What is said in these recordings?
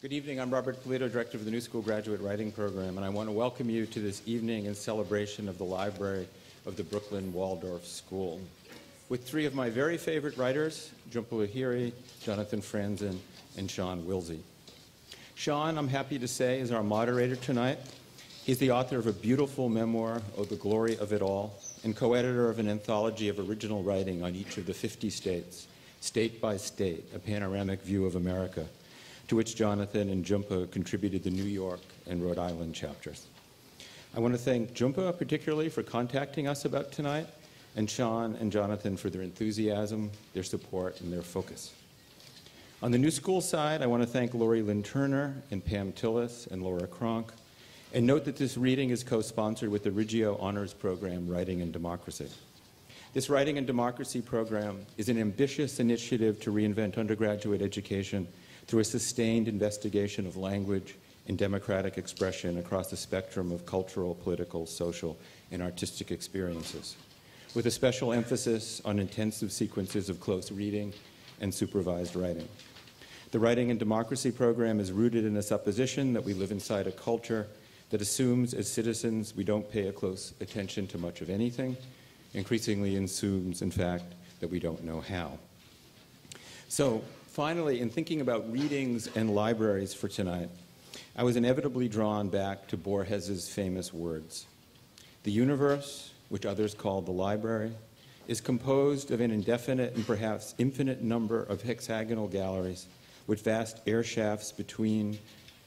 Good evening. I'm Robert Polito, Director of the New School Graduate Writing Program, and I want to welcome you to this evening in celebration of the library of the Brooklyn Waldorf School, with three of my very favorite writers, Jhumpa Lahiri, Jonathan Franzen, and Sean Wilsey. Sean, I'm happy to say, is our moderator tonight. He's the author of a beautiful memoir, Oh, the Glory of It All, and co-editor of an anthology of original writing on each of the 50 states, state by state, a panoramic view of America, to which Jonathan and Jhumpa contributed the New York and Rhode Island chapters. I want to thank Jhumpa particularly for contacting us about tonight, and Sean and Jonathan for their enthusiasm, their support, and their focus. On the New School side, I want to thank Lori Lynn Turner and Pam Tillis and Laura Cronk, and note that this reading is co-sponsored with the Reggio Honors Program, Writing and Democracy. This Writing and Democracy program is an ambitious initiative to reinvent undergraduate education through a sustained investigation of language and democratic expression across the spectrum of cultural, political, social, and artistic experiences, with a special emphasis on intensive sequences of close reading and supervised writing. The Writing and Democracy program is rooted in a supposition that we live inside a culture that assumes as citizens we don't pay a close attention to much of anything, increasingly assumes, in fact, that we don't know how. So, finally, in thinking about readings and libraries for tonight, I was inevitably drawn back to Borges's famous words. The universe, which others call the library, is composed of an indefinite and perhaps infinite number of hexagonal galleries with vast air shafts between,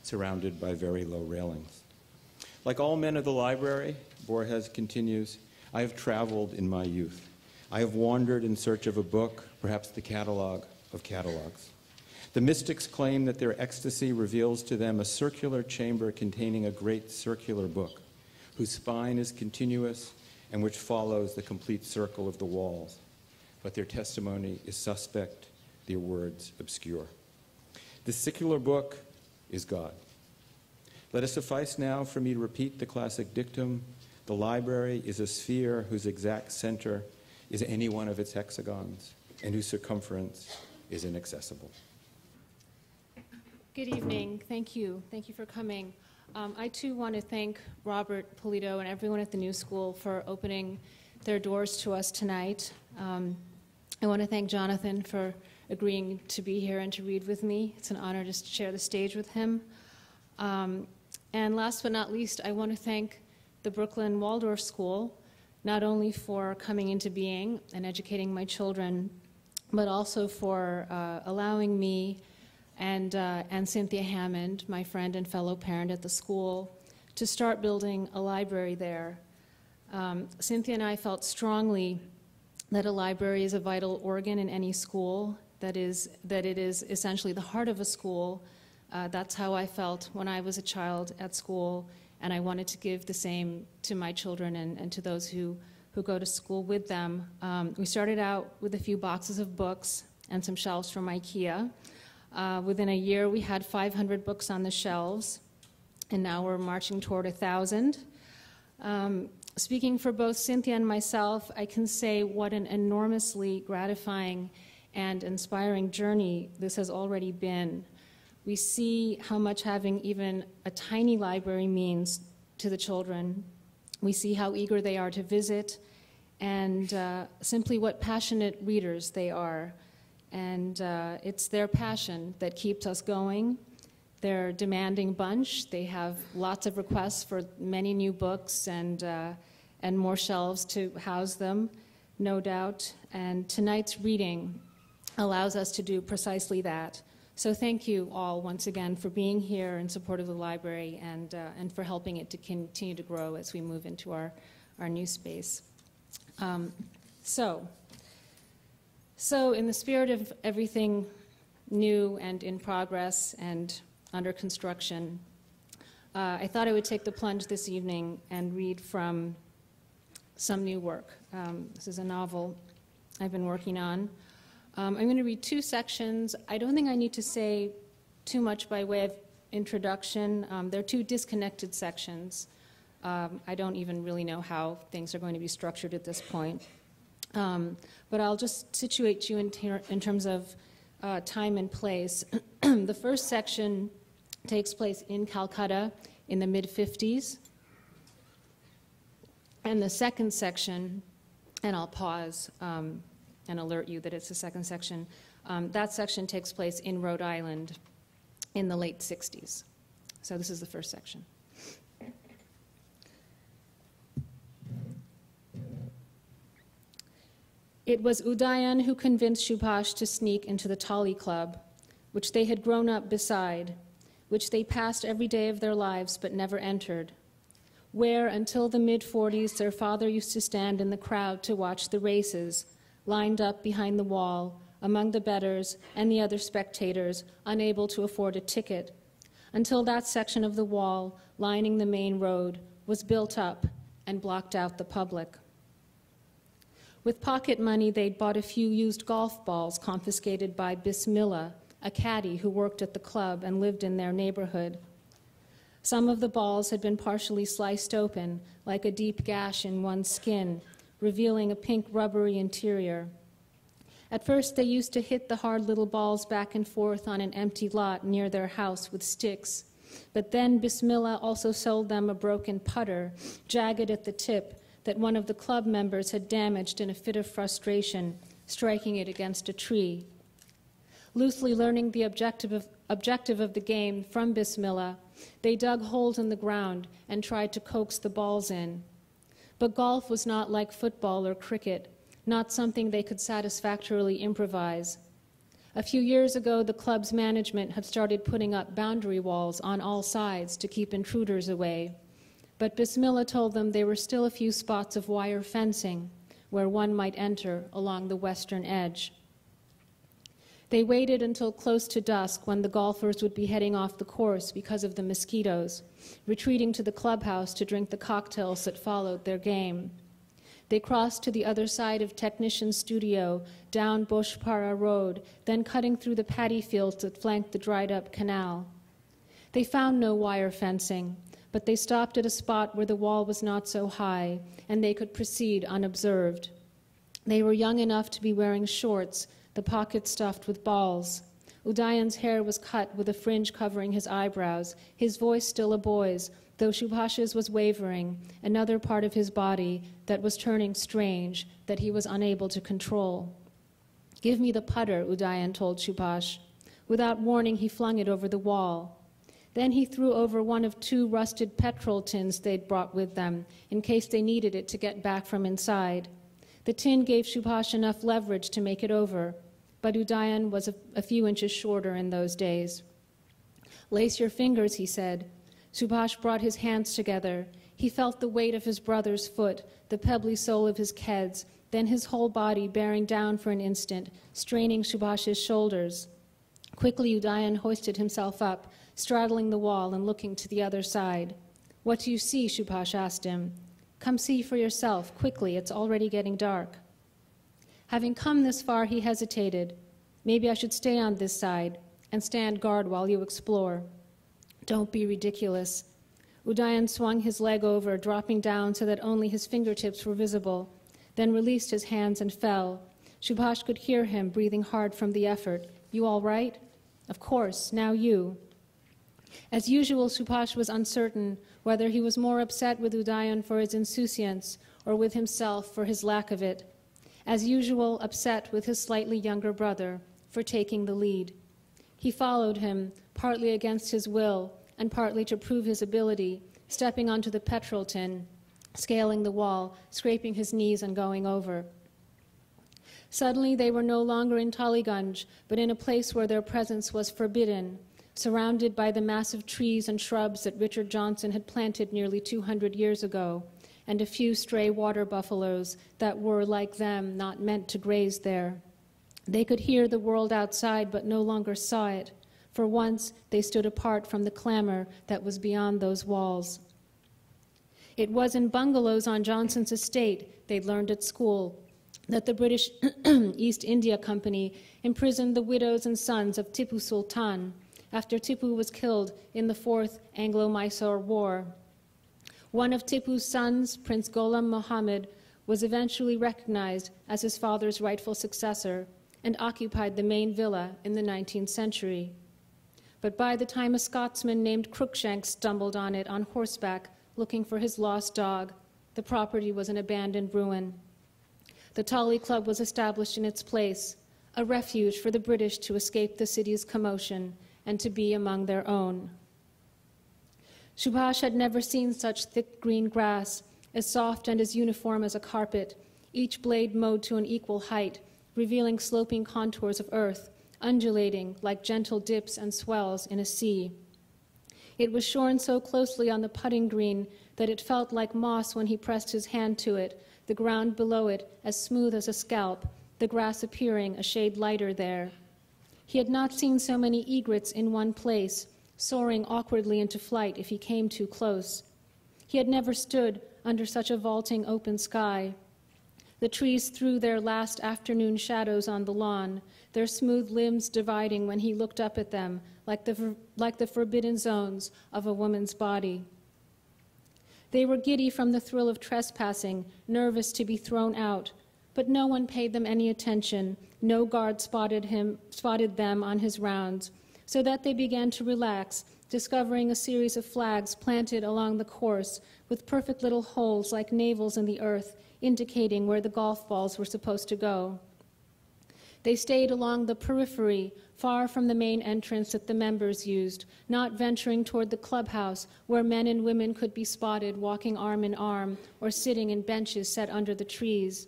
surrounded by very low railings. Like all men of the library, Borges continues, I have traveled in my youth. I have wandered in search of a book, perhaps the catalog of catalogs. The mystics claim that their ecstasy reveals to them a circular chamber containing a great circular book, whose spine is continuous and which follows the complete circle of the walls. But their testimony is suspect, their words obscure. The secular book is God. Let it suffice now for me to repeat the classic dictum, the library is a sphere whose exact center is any one of its hexagons, and whose circumference is inaccessible. Good evening. Thank you. Thank you for coming. I too want to thank Robert Polito and everyone at the New School for opening their doors to us tonight. I want to thank Jonathan for agreeing to be here and to read with me. It's an honor to share the stage with him. And last but not least, I want to thank the Brooklyn Waldorf School, not only for coming into being and educating my children, but also for allowing me and Cynthia Hammond, my friend and fellow parent at the school, to start building a library there. Cynthia and I felt strongly that a library is a vital organ in any school, that it is essentially the heart of a school. That's how I felt when I was a child at school, and I wanted to give the same to my children and to those who go to school with them. We started out with a few boxes of books and some shelves from IKEA. Within a year, we had 500 books on the shelves, and now we're marching toward 1,000. Speaking for both Cynthia and myself, I can say what an enormously gratifying and inspiring journey this has already been. We see how much having even a tiny library means to the children. We see how eager they are to visit, and simply what passionate readers they are. And it's their passion that keeps us going. They're a demanding bunch. They have lots of requests for many new books and more shelves to house them, no doubt. And tonight's reading allows us to do precisely that. So thank you all once again for being here in support of the library and for helping it to continue to grow as we move into our new space. So in the spirit of everything new and in progress and under construction, I thought I would take the plunge this evening and read from some new work. This is a novel I've been working on. I'm going to read two sections. I don't think I need to say too much by way of introduction. They're two disconnected sections. I don't even really know how things are going to be structured at this point. But I'll just situate you in terms of time and place. The first section takes place in Calcutta in the mid-50s. And the second section, and I'll pause and alert you that it's the second section, that section takes place in Rhode Island in the late 60s. So this is the first section. It was Udayan who convinced Subhash to sneak into the Tali Club, which they had grown up beside, which they passed every day of their lives but never entered, where until the mid-40s their father used to stand in the crowd to watch the races, lined up behind the wall, among the bettors and the other spectators, unable to afford a ticket, until that section of the wall lining the main road was built up and blocked out the public. With pocket money, they'd bought a few used golf balls confiscated by Bismillah, a caddy who worked at the club and lived in their neighborhood. Some of the balls had been partially sliced open, like a deep gash in one's skin, revealing a pink rubbery interior. At first, they used to hit the hard little balls back and forth on an empty lot near their house with sticks. But then Bismillah also sold them a broken putter, jagged at the tip, that one of the club members had damaged in a fit of frustration, striking it against a tree. Loosely learning the objective of the game from Bismillah, they dug holes in the ground and tried to coax the balls in. But golf was not like football or cricket, not something they could satisfactorily improvise. A few years ago, the club's management had started putting up boundary walls on all sides to keep intruders away. But Bismillah told them there were still a few spots of wire fencing where one might enter along the western edge. They waited until close to dusk when the golfers would be heading off the course because of the mosquitoes, retreating to the clubhouse to drink the cocktails that followed their game. They crossed to the other side of Technician's studio, down Boshpara Road, then cutting through the paddy fields that flanked the dried-up canal. They found no wire fencing, but they stopped at a spot where the wall was not so high, and they could proceed unobserved. They were young enough to be wearing shorts, the pockets stuffed with balls. Udayan's hair was cut with a fringe covering his eyebrows, his voice still a boy's, though Subhash's was wavering, another part of his body that was turning strange, that he was unable to control. "Give me the putter," Udayan told Subhash. Without warning, he flung it over the wall. Then he threw over one of two rusted petrol tins they'd brought with them, in case they needed it to get back from inside. The tin gave Subhash enough leverage to make it over, but Udayan was a few inches shorter in those days. "Lace your fingers," he said. Subhash brought his hands together. He felt the weight of his brother's foot, the pebbly sole of his keds, then his whole body bearing down for an instant, straining Subhash's shoulders. Quickly, Udayan hoisted himself up, straddling the wall and looking to the other side. "What do you see?" Subhash asked him. "Come see for yourself, quickly, it's already getting dark." Having come this far, he hesitated. "Maybe I should stay on this side and stand guard while you explore." "Don't be ridiculous." Udayan swung his leg over, dropping down so that only his fingertips were visible, then released his hands and fell. Subhash could hear him breathing hard from the effort. "You all right?" "Of course, now you." As usual, Subhash was uncertain whether he was more upset with Udayan for his insouciance or with himself for his lack of it. As usual, upset with his slightly younger brother for taking the lead. He followed him, partly against his will and partly to prove his ability, stepping onto the petrol tin, scaling the wall, scraping his knees and going over. Suddenly they were no longer in Taliganj, but in a place where their presence was forbidden, surrounded by the massive trees and shrubs that Richard Johnson had planted nearly 200 years ago, and a few stray water buffaloes that were, like them, not meant to graze there. They could hear the world outside, but no longer saw it. For once, they stood apart from the clamor that was beyond those walls. It was in bungalows on Johnson's estate, they'd learned at school, that the British East India Company imprisoned the widows and sons of Tipu Sultan after Tipu was killed in the Fourth Anglo-Mysore War. One of Tipu's sons, Prince Ghulam Muhammad, was eventually recognized as his father's rightful successor and occupied the main villa in the 19th century. But by the time a Scotsman named Cruikshank stumbled on it on horseback, looking for his lost dog, the property was an abandoned ruin. The Tolly Club was established in its place, a refuge for the British to escape the city's commotion and to be among their own. Subhash had never seen such thick green grass, as soft and as uniform as a carpet, each blade mowed to an equal height, revealing sloping contours of earth, undulating like gentle dips and swells in a sea. It was shorn so closely on the putting green that it felt like moss when he pressed his hand to it, the ground below it as smooth as a scalp, the grass appearing a shade lighter there. He had not seen so many egrets in one place, soaring awkwardly into flight if he came too close. He had never stood under such a vaulting open sky. The trees threw their last afternoon shadows on the lawn, their smooth limbs dividing when he looked up at them, like the forbidden zones of a woman's body. They were giddy from the thrill of trespassing, nervous to be thrown out, but no one paid them any attention. No guard spotted them on his rounds, so that they began to relax, discovering a series of flags planted along the course with perfect little holes like navels in the earth, indicating where the golf balls were supposed to go. They stayed along the periphery, far from the main entrance that the members used, not venturing toward the clubhouse, where men and women could be spotted walking arm in arm or sitting in benches set under the trees.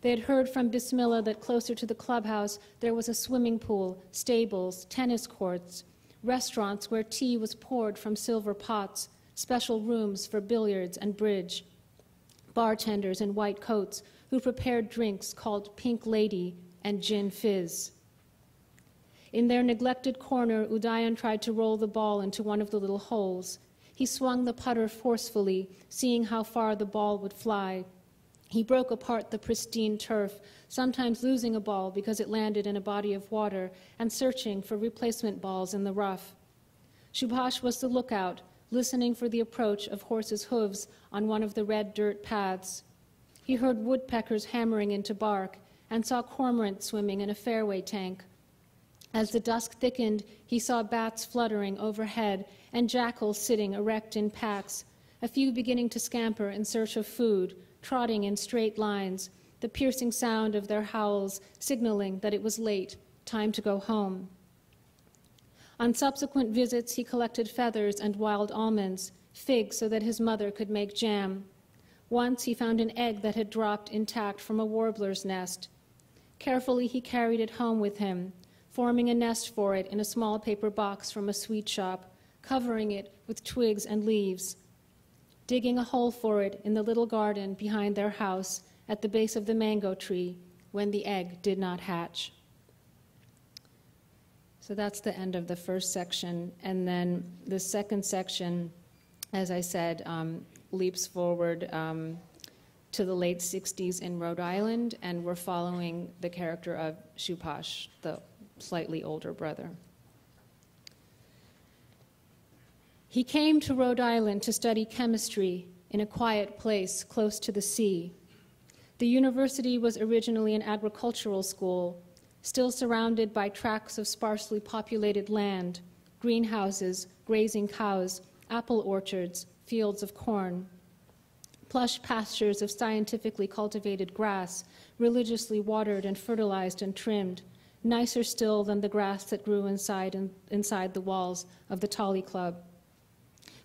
They had heard from Bismillah that closer to the clubhouse there was a swimming pool, stables, tennis courts, restaurants where tea was poured from silver pots, special rooms for billiards and bridge, bartenders in white coats who prepared drinks called Pink Lady and Gin Fizz. In their neglected corner, Udayan tried to roll the ball into one of the little holes. He swung the putter forcefully, seeing how far the ball would fly. He broke apart the pristine turf, sometimes losing a ball because it landed in a body of water, and searching for replacement balls in the rough. Subhash was the lookout, listening for the approach of horses' hooves on one of the red dirt paths. He heard woodpeckers hammering into bark and saw cormorants swimming in a fairway tank. As the dusk thickened, he saw bats fluttering overhead and jackals sitting erect in packs, a few beginning to scamper in search of food, trotting in straight lines, the piercing sound of their howls signaling that it was late, time to go home. On subsequent visits, he collected feathers and wild almonds, figs so that his mother could make jam. Once he found an egg that had dropped intact from a warbler's nest. Carefully, he carried it home with him, forming a nest for it in a small paper box from a sweet shop, covering it with twigs and leaves, digging a hole for it in the little garden behind their house at the base of the mango tree when the egg did not hatch. So that's the end of the first section. And then the second section, as I said, leaps forward to the late 60s in Rhode Island, and we're following the character of Subhash, the slightly older brother. He came to Rhode Island to study chemistry in a quiet place close to the sea. The university was originally an agricultural school, still surrounded by tracts of sparsely populated land, greenhouses, grazing cows, apple orchards, fields of corn, plush pastures of scientifically cultivated grass, religiously watered and fertilized and trimmed, nicer still than the grass that grew inside the walls of the Tolly Club.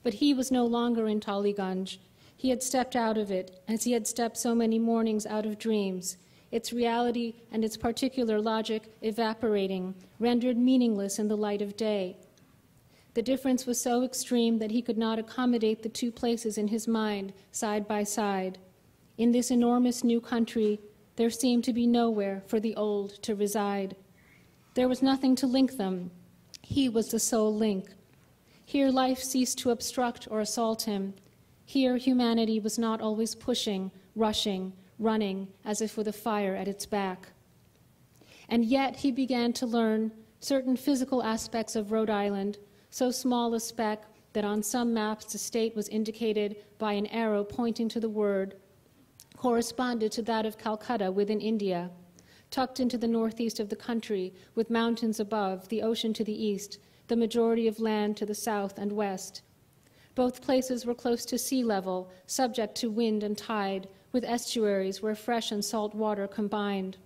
But he was no longer in Tollygunge. He had stepped out of it, as he had stepped so many mornings out of dreams, its reality and its particular logic evaporating, rendered meaningless in the light of day. The difference was so extreme that he could not accommodate the two places in his mind side by side. In this enormous new country, there seemed to be nowhere for the old to reside. There was nothing to link them. He was the sole link. Here life ceased to obstruct or assault him. Here humanity was not always pushing, rushing, running, as if with a fire at its back. And yet he began to learn certain physical aspects of Rhode Island, so small a speck that on some maps the state was indicated by an arrow pointing to the word, corresponded to that of Calcutta within India, tucked into the northeast of the country, with mountains above, the ocean to the east, the majority of land to the south and west. Both places were close to sea level, subject to wind and tide, with estuaries where fresh and salt water combined.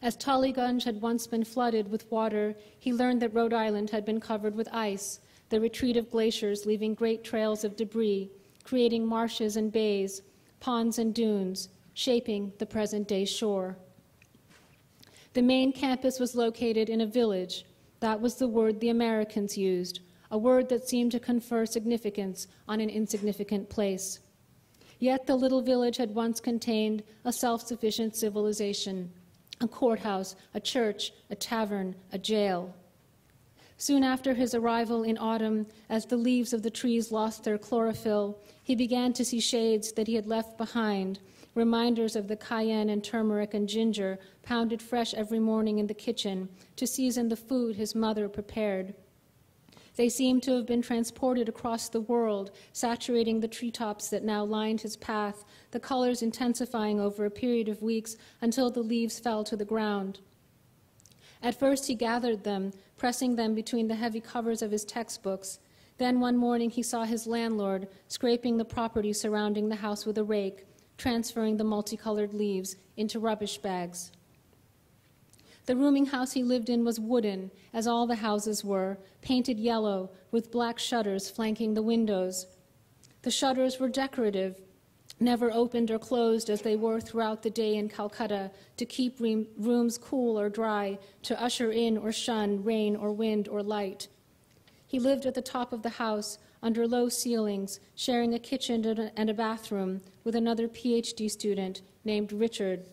As Tullygunge had once been flooded with water, he learned that Rhode Island had been covered with ice, the retreat of glaciers leaving great trails of debris, creating marshes and bays, ponds and dunes, shaping the present-day shore. The main campus was located in a village. That was the word the Americans used, a word that seemed to confer significance on an insignificant place. Yet the little village had once contained a self-sufficient civilization, a courthouse, a church, a tavern, a jail. Soon after his arrival in autumn, as the leaves of the trees lost their chlorophyll, he began to see shades that he had left behind, reminders of the cayenne and turmeric and ginger pounded fresh every morning in the kitchen to season the food his mother prepared. They seemed to have been transported across the world, saturating the treetops that now lined his path, the colors intensifying over a period of weeks until the leaves fell to the ground. At first he gathered them, pressing them between the heavy covers of his textbooks. Then one morning he saw his landlord scraping the property surrounding the house with a rake, transferring the multicolored leaves into rubbish bags. The rooming house he lived in was wooden, as all the houses were, painted yellow, with black shutters flanking the windows. The shutters were decorative, never opened or closed as they were throughout the day in Calcutta, to keep rooms cool or dry, to usher in or shun rain or wind or light. He lived at the top of the house, under low ceilings, sharing a kitchen and a bathroom with another PhD student named Richard.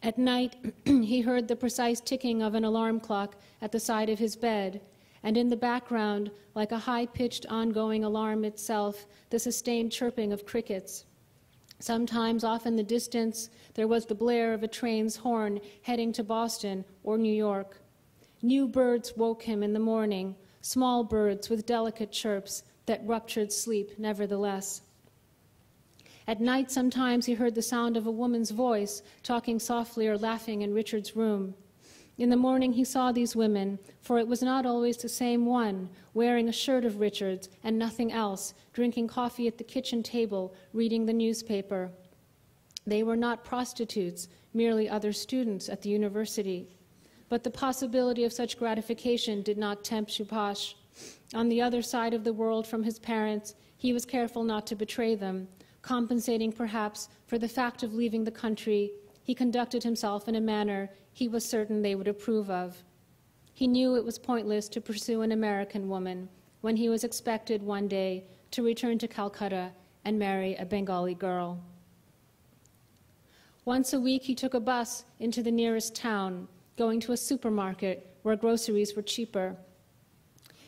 At night, he heard the precise ticking of an alarm clock at the side of his bed, and in the background, like a high-pitched ongoing alarm itself, the sustained chirping of crickets. Sometimes, off in the distance, there was the blare of a train's horn heading to Boston or New York. New birds woke him in the morning, small birds with delicate chirps that ruptured sleep nevertheless. At night, sometimes he heard the sound of a woman's voice talking softly or laughing in Richard's room. In the morning, he saw these women, for it was not always the same one, wearing a shirt of Richard's and nothing else, drinking coffee at the kitchen table, reading the newspaper. They were not prostitutes, merely other students at the university. But the possibility of such gratification did not tempt Subhash. On the other side of the world from his parents, he was careful not to betray them. Compensating perhaps for the fact of leaving the country, he conducted himself in a manner he was certain they would approve of. He knew it was pointless to pursue an American woman when he was expected one day to return to Calcutta and marry a Bengali girl. Once a week he took a bus into the nearest town, going to a supermarket where groceries were cheaper.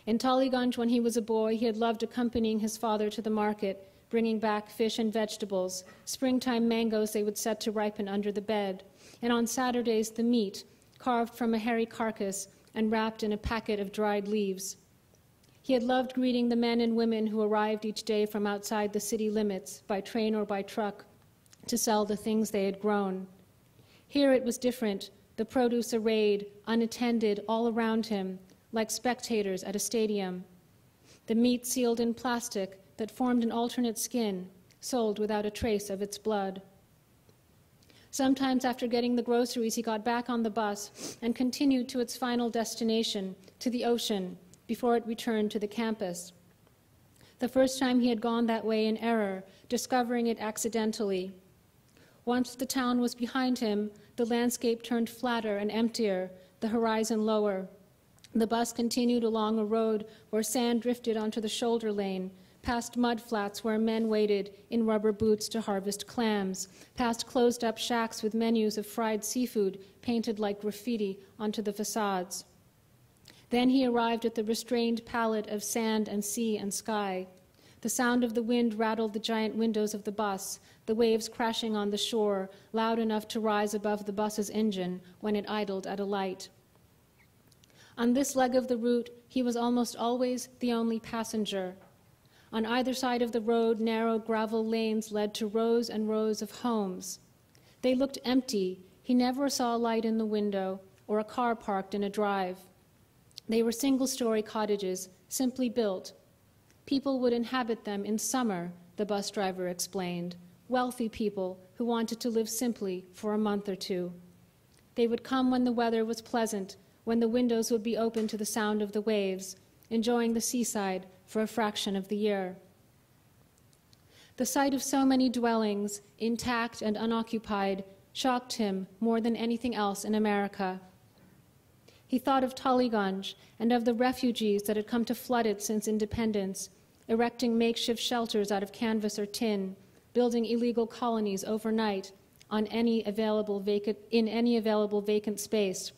In Tullygunge, when he was a boy, he had loved accompanying his father to the market, bringing back fish and vegetables, springtime mangoes they would set to ripen under the bed, and on Saturdays the meat, carved from a hairy carcass and wrapped in a packet of dried leaves. He had loved greeting the men and women who arrived each day from outside the city limits, by train or by truck, to sell the things they had grown. Here it was different, the produce arrayed, unattended, all around him, like spectators at a stadium. The meat sealed in plastic that formed an alternate skin, sold without a trace of its blood. Sometimes after getting the groceries, he got back on the bus and continued to its final destination, to the ocean, before it returned to the campus. The first time he had gone that way in error, discovering it accidentally. Once the town was behind him, the landscape turned flatter and emptier, the horizon lower. The bus continued along a road where sand drifted onto the shoulder lane, past mud flats where men waited in rubber boots to harvest clams, past closed-up shacks with menus of fried seafood painted like graffiti onto the facades. Then he arrived at the restrained palette of sand and sea and sky. The sound of the wind rattled the giant windows of the bus, the waves crashing on the shore, loud enough to rise above the bus's engine when it idled at a light. On this leg of the route, he was almost always the only passenger. On either side of the road, narrow gravel lanes led to rows and rows of homes. They looked empty. He never saw a light in the window or a car parked in a drive. They were single-story cottages, simply built. People would inhabit them in summer, the bus driver explained, wealthy people who wanted to live simply for a month or two. They would come when the weather was pleasant, when the windows would be open to the sound of the waves, enjoying the seaside for a fraction of the year. The sight of so many dwellings, intact and unoccupied, shocked him more than anything else in America. He thought of Tollygunge and of the refugees that had come to flood it since independence, erecting makeshift shelters out of canvas or tin, building illegal colonies overnight in any available vacant space.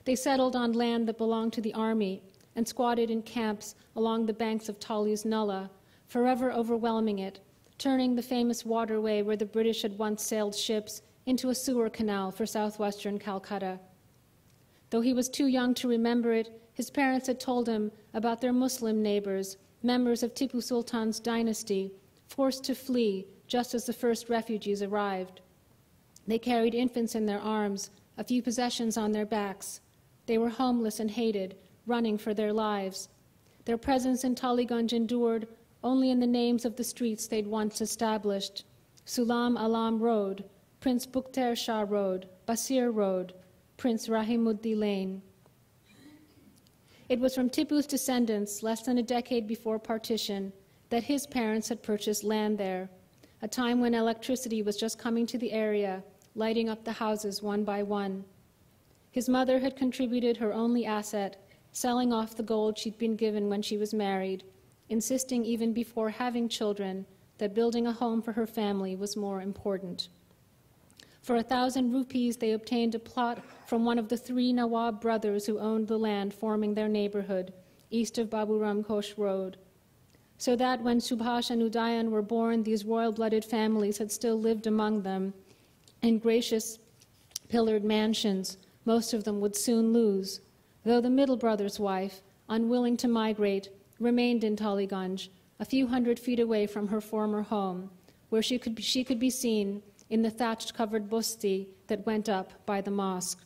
They settled on land that belonged to the army and squatted in camps along the banks of Tolly's Nulla, forever overwhelming it, turning the famous waterway where the British had once sailed ships into a sewer canal for southwestern Calcutta. Though he was too young to remember it, his parents had told him about their Muslim neighbors, members of Tipu Sultan's dynasty, forced to flee just as the first refugees arrived. They carried infants in their arms, a few possessions on their backs. They were homeless and hated, running for their lives. Their presence in Tollygunge endured only in the names of the streets they'd once established: Sulam Alam Road, Prince Bukhtar Shah Road, Basir Road, Prince Rahimuddi Lane. It was from Tipu's descendants, less than a decade before partition, that his parents had purchased land there, a time when electricity was just coming to the area, lighting up the houses one by one. His mother had contributed her only asset, selling off the gold she'd been given when she was married, insisting even before having children that building a home for her family was more important. For 1,000 rupees, they obtained a plot from one of the 3 Nawab brothers who owned the land forming their neighborhood, east of Baburam Ghosh Road. So that when Subhash and Udayan were born, these royal-blooded families had still lived among them in gracious pillared mansions most of them would soon lose, though the middle brother's wife, unwilling to migrate, remained in Tollygunge, a few hundred feet away from her former home, where she could be seen in the thatched-covered busti that went up by the mosque.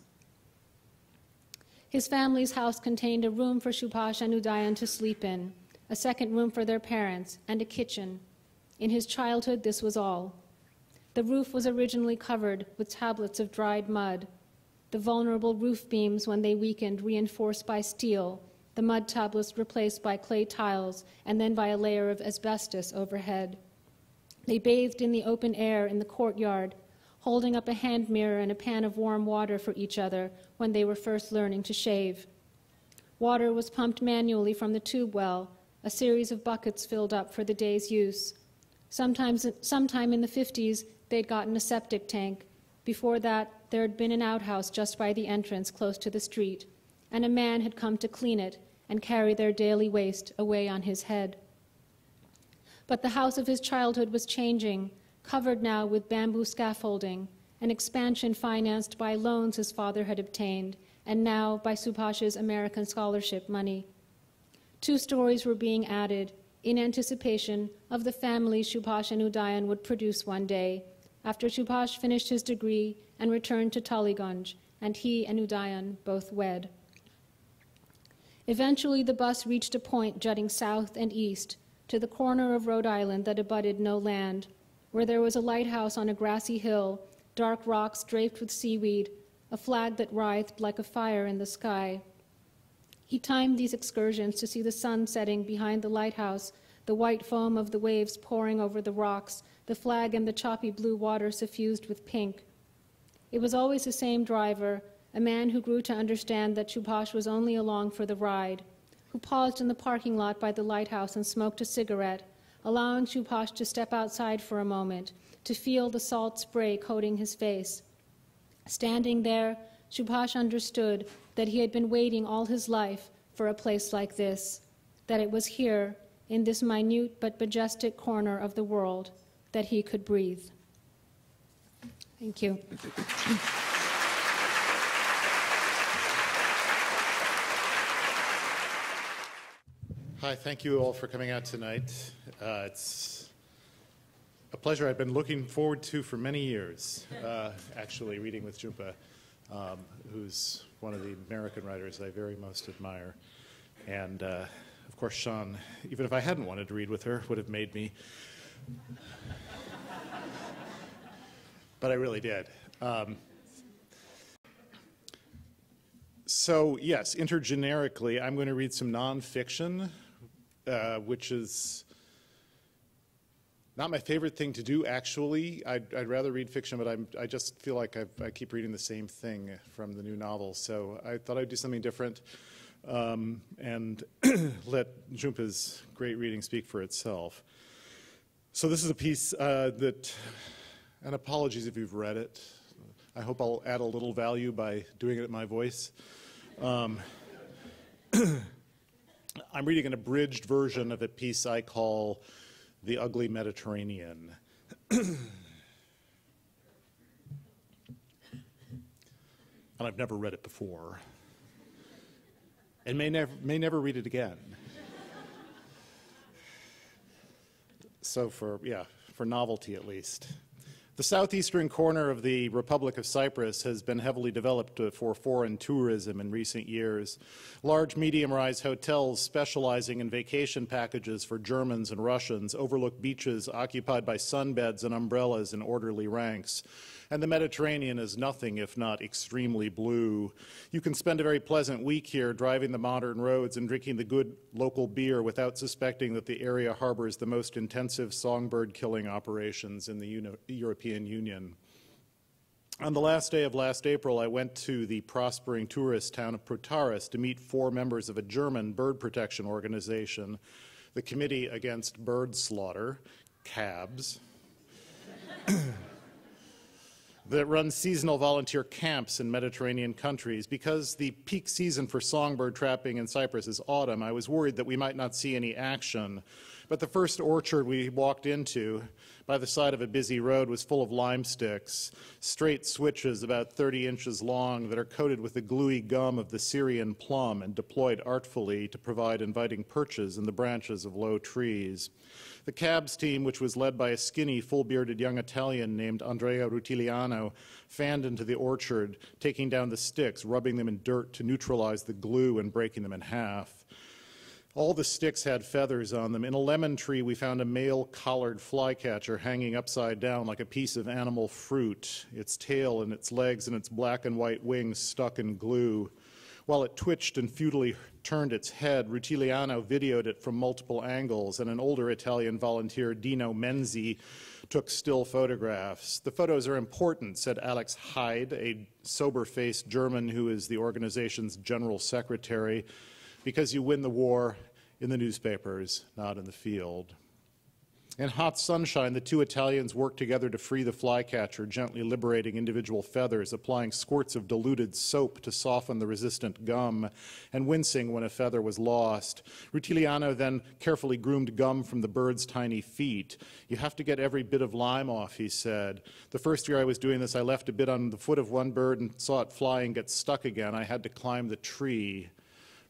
His family's house contained a room for Subhash and Udayan to sleep in, a second room for their parents, and a kitchen. In his childhood, this was all. The roof was originally covered with tablets of dried mud, the vulnerable roof beams, when they weakened, reinforced by steel, the mud tablets replaced by clay tiles, and then by a layer of asbestos overhead. They bathed in the open air in the courtyard, holding up a hand mirror and a pan of warm water for each other when they were first learning to shave. Water was pumped manually from the tube well, a series of buckets filled up for the day's use. Sometime in the 50s, they'd gotten a septic tank. Before that, there had been an outhouse just by the entrance close to the street, and a man had come to clean it and carry their daily waste away on his head. But the house of his childhood was changing, covered now with bamboo scaffolding, an expansion financed by loans his father had obtained, and now by Subhash's American scholarship money. 2 stories were being added in anticipation of the family Subhash and Udayan would produce one day, after Subhash finished his degree and returned to Tollygunge, and he and Udayan both wed. Eventually, the bus reached a point jutting south and east to the corner of Rhode Island that abutted no land, where there was a lighthouse on a grassy hill, dark rocks draped with seaweed, a flag that writhed like a fire in the sky. He timed these excursions to see the sun setting behind the lighthouse, the white foam of the waves pouring over the rocks, the flag and the choppy blue water suffused with pink. It was always the same driver, a man who grew to understand that Subhash was only along for the ride, who paused in the parking lot by the lighthouse and smoked a cigarette, allowing Subhash to step outside for a moment, to feel the salt spray coating his face. Standing there, Subhash understood that he had been waiting all his life for a place like this, that it was here, in this minute but majestic corner of the world, that he could breathe. Thank you. Hi, thank you all for coming out tonight. It's a pleasure I've been looking forward to for many years, actually, reading with Jhumpa. who's one of the American writers I very most admire. And of course, Sean, even if I hadn't wanted to read with her, would have made me. But I really did. So yes, intergenerically, I'm going to read some nonfiction, which is not my favorite thing to do, actually. I'd rather read fiction, but I just feel like I keep reading the same thing from the new novel. So I thought I'd do something different and let Jhumpa's great reading speak for itself. So this is a piece that, and apologies if you've read it. I hope I'll add a little value by doing it in my voice. I'm reading an abridged version of a piece I call The Ugly Mediterranean. And I've never read it before. And may never read it again. So for novelty at least. The southeastern corner of the Republic of Cyprus has been heavily developed for foreign tourism in recent years. Large medium-rise hotels specializing in vacation packages for Germans and Russians overlook beaches occupied by sunbeds and umbrellas in orderly ranks. And the Mediterranean is nothing if not extremely blue. You can spend a very pleasant week here driving the modern roads and drinking the good local beer without suspecting that the area harbors the most intensive songbird killing operations in the European Union. On the last day of last April, I went to the prospering tourist town of Protaras to meet 4 members of a German bird protection organization, the Committee Against Bird Slaughter, CABS. That runs seasonal volunteer camps in Mediterranean countries. Because the peak season for songbird trapping in Cyprus is autumn, I was worried that we might not see any action. But the first orchard we walked into by the side of a busy road was full of lime sticks, straight switches about 30 inches long that are coated with the gluey gum of the Syrian plum and deployed artfully to provide inviting perches in the branches of low trees. The CABS team, which was led by a skinny, full-bearded young Italian named Andrea Rutiliano, fanned into the orchard, taking down the sticks, rubbing them in dirt to neutralize the glue and breaking them in half. All the sticks had feathers on them. In a lemon tree, we found a male collared flycatcher hanging upside down like a piece of animal fruit, its tail and its legs and its black and white wings stuck in glue. While it twitched and futilely turned its head, Rutiliano videoed it from multiple angles, and an older Italian volunteer, Dino Menzi, took still photographs. The photos are important, said Alex Hyde, a sober-faced German who is the organization's general secretary, because you win the war in the newspapers, not in the field. In hot sunshine, the 2 Italians worked together to free the flycatcher, gently liberating individual feathers, applying squirts of diluted soap to soften the resistant gum, and wincing when a feather was lost. Rutiliano then carefully groomed gum from the bird's tiny feet. You have to get every bit of lime off, he said. The first year I was doing this, I left a bit on the foot of one bird and saw it fly and get stuck again. I had to climb the tree.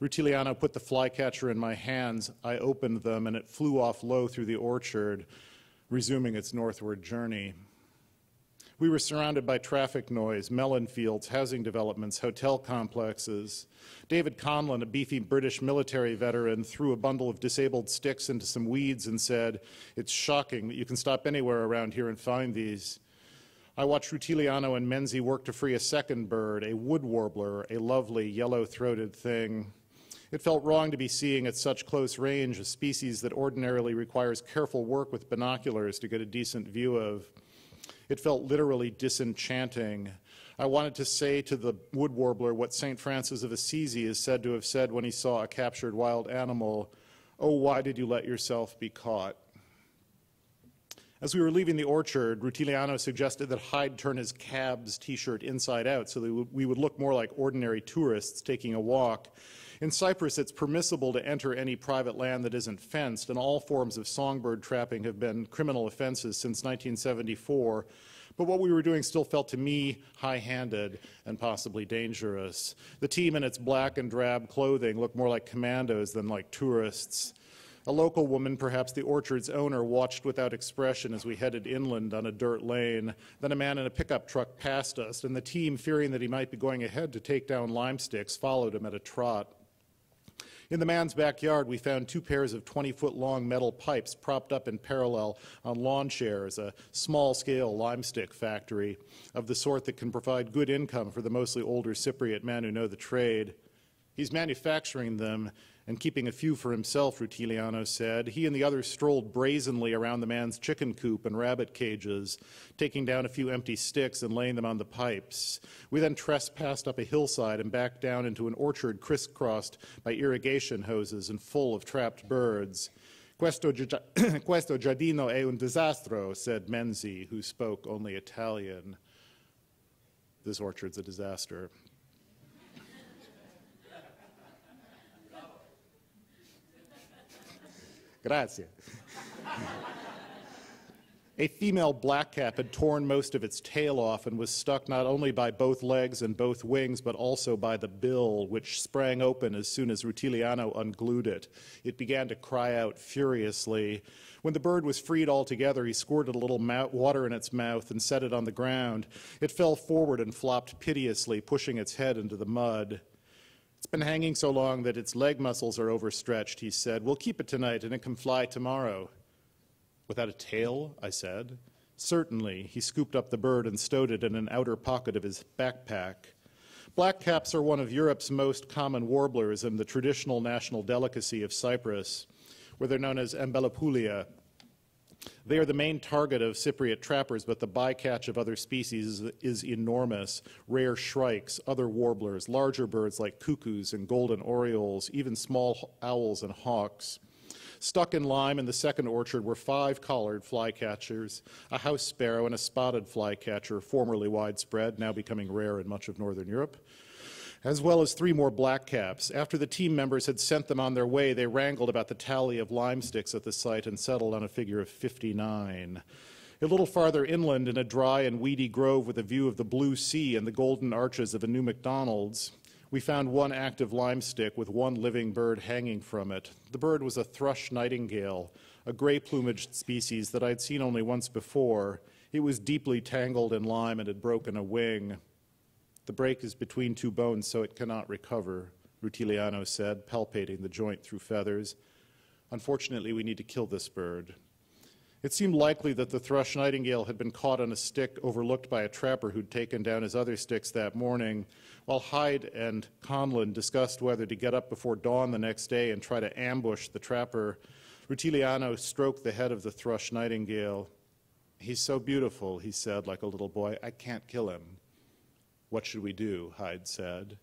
Rutiliano put the flycatcher in my hands. I opened them, and it flew off low through the orchard, resuming its northward journey. We were surrounded by traffic noise, melon fields, housing developments, hotel complexes. David Conlon, a beefy British military veteran, threw a bundle of disabled sticks into some weeds and said, "It's shocking that you can stop anywhere around here and find these." I watched Rutiliano and Menzi work to free a second bird, a wood warbler, a lovely yellow-throated thing. It felt wrong to be seeing at such close range a species that ordinarily requires careful work with binoculars to get a decent view of. It felt literally disenchanting. I wanted to say to the wood warbler what St. Francis of Assisi is said to have said when he saw a captured wild animal, "Oh, why did you let yourself be caught?" As we were leaving the orchard, Rutiliano suggested that Hyde turn his CABS t-shirt inside out so that we would look more like ordinary tourists taking a walk. In Cyprus, it's permissible to enter any private land that isn't fenced, and all forms of songbird trapping have been criminal offenses since 1974. But what we were doing still felt to me high-handed and possibly dangerous. The team in its black and drab clothing looked more like commandos than like tourists. A local woman, perhaps the orchard's owner, watched without expression as we headed inland on a dirt lane. Then a man in a pickup truck passed us, and the team, fearing that he might be going ahead to take down lime sticks, followed him at a trot. In the man's backyard, we found 2 pairs of 20-foot-long metal pipes propped up in parallel on lawn chairs, a small-scale limestick factory of the sort that can provide good income for the mostly older Cypriot men who know the trade. He's manufacturing them and keeping a few for himself, Rutiliano said. He and the others strolled brazenly around the man's chicken coop and rabbit cages, taking down a few empty sticks and laying them on the pipes. We then trespassed up a hillside and back down into an orchard crisscrossed by irrigation hoses and full of trapped birds. Questo giardino è un disastro, said Menzi, who spoke only Italian. This orchard's a disaster. Grazie. A female blackcap had torn most of its tail off and was stuck not only by both legs and both wings, but also by the bill, which sprang open as soon as Rutiliano unglued it. It began to cry out furiously. When the bird was freed altogether, he squirted a little water in its mouth and set it on the ground. It fell forward and flopped piteously, pushing its head into the mud. It's been hanging so long that its leg muscles are overstretched, he said. We'll keep it tonight and it can fly tomorrow. Without a tail, I said. Certainly. He scooped up the bird and stowed it in an outer pocket of his backpack. Blackcaps are one of Europe's most common warblers and the traditional national delicacy of Cyprus, where they're known as Embelopoulia. They are the main target of Cypriot trappers, but the bycatch of other species is enormous. Rare shrikes, other warblers, larger birds like cuckoos and golden orioles, even small owls and hawks. Stuck in lime in the second orchard were 5 collared flycatchers, a house sparrow and a spotted flycatcher, formerly widespread, now becoming rare in much of northern Europe, as well as 3 more blackcaps. After the team members had sent them on their way, they wrangled about the tally of lime sticks at the site and settled on a figure of 59. A little farther inland, in a dry and weedy grove with a view of the blue sea and the golden arches of a new McDonald's, we found 1 active lime stick with 1 living bird hanging from it. The bird was a thrush nightingale, a gray-plumaged species that I'd seen only once before. It was deeply tangled in lime and had broken a wing. The break is between 2 bones, so it cannot recover, Rutiliano said, palpating the joint through feathers. Unfortunately, we need to kill this bird. It seemed likely that the thrush nightingale had been caught on a stick overlooked by a trapper who'd taken down his other sticks that morning. While Hyde and Conlon discussed whether to get up before dawn the next day and try to ambush the trapper, Rutiliano stroked the head of the thrush nightingale. He's so beautiful, he said like a little boy. I can't kill him. What should we do? Hyde said.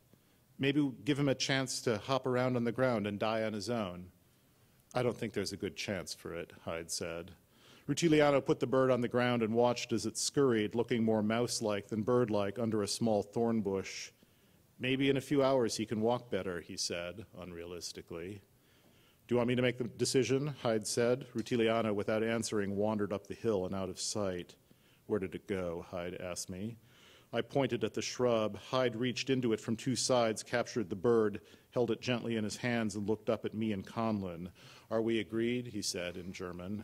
Maybe give him a chance to hop around on the ground and die on his own. I don't think there's a good chance for it, Hyde said. Rutiliano put the bird on the ground and watched as it scurried, looking more mouse-like than bird-like, under a small thorn bush. Maybe in a few hours he can walk better, he said, unrealistically. Do you want me to make the decision? Hyde said. Rutiliano, without answering, wandered up the hill and out of sight. Where did it go? Hyde asked me. I pointed at the shrub. Hyde reached into it from 2 sides, captured the bird, held it gently in his hands, and looked up at me and Conlon. Are we agreed? He said in German.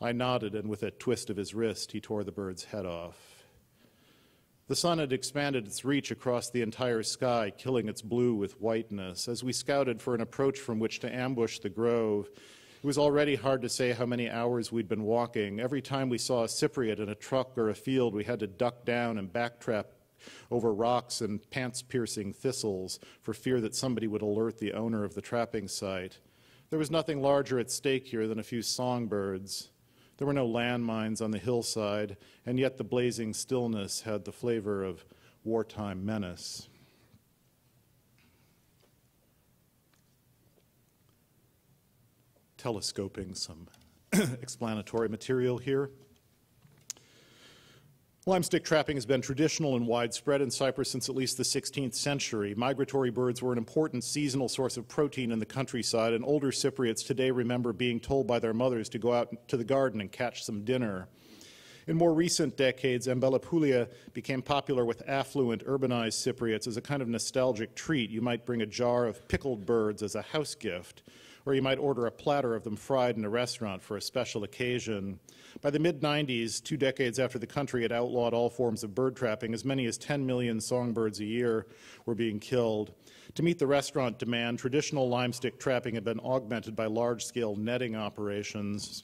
I nodded, and with a twist of his wrist, he tore the bird's head off. The sun had expanded its reach across the entire sky, killing its blue with whiteness. As we scouted for an approach from which to ambush the grove, it was already hard to say how many hours we'd been walking. Every time we saw a Cypriot in a truck or a field, we had to duck down and backtrack over rocks and pants-piercing thistles for fear that somebody would alert the owner of the trapping site. There was nothing larger at stake here than a few songbirds. There were no landmines on the hillside, and yet the blazing stillness had the flavor of wartime menace. Telescoping some explanatory material here. Limestick trapping has been traditional and widespread in Cyprus since at least the 16th century. Migratory birds were an important seasonal source of protein in the countryside, and older Cypriots today remember being told by their mothers to go out to the garden and catch some dinner. In more recent decades, Embelopoulia became popular with affluent, urbanized Cypriots as a kind of nostalgic treat. You might bring a jar of pickled birds as a house gift, or you might order a platter of them fried in a restaurant for a special occasion. By the mid-90s, 2 decades after the country had outlawed all forms of bird trapping, as many as 10 million songbirds a year were being killed. To meet the restaurant demand, traditional limestick trapping had been augmented by large-scale netting operations.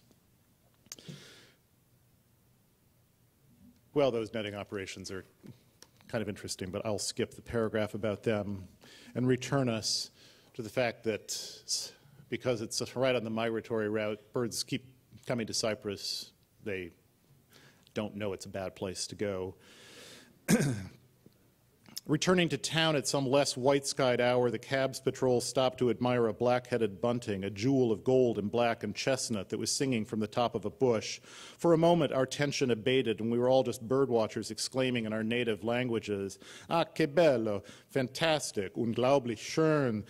Well, those netting operations are kind of interesting, but I'll skip the paragraph about them and return us to the fact that because it's right on the migratory route, birds keep coming to Cyprus. They don't know it's a bad place to go. Returning to town at some less white-skied hour, the cab's patrol stopped to admire a black-headed bunting, a jewel of gold and black and chestnut that was singing from the top of a bush. For a moment, our tension abated, and we were all just birdwatchers exclaiming in our native languages, "Ah, que bello, fantastic, unglaublich schön."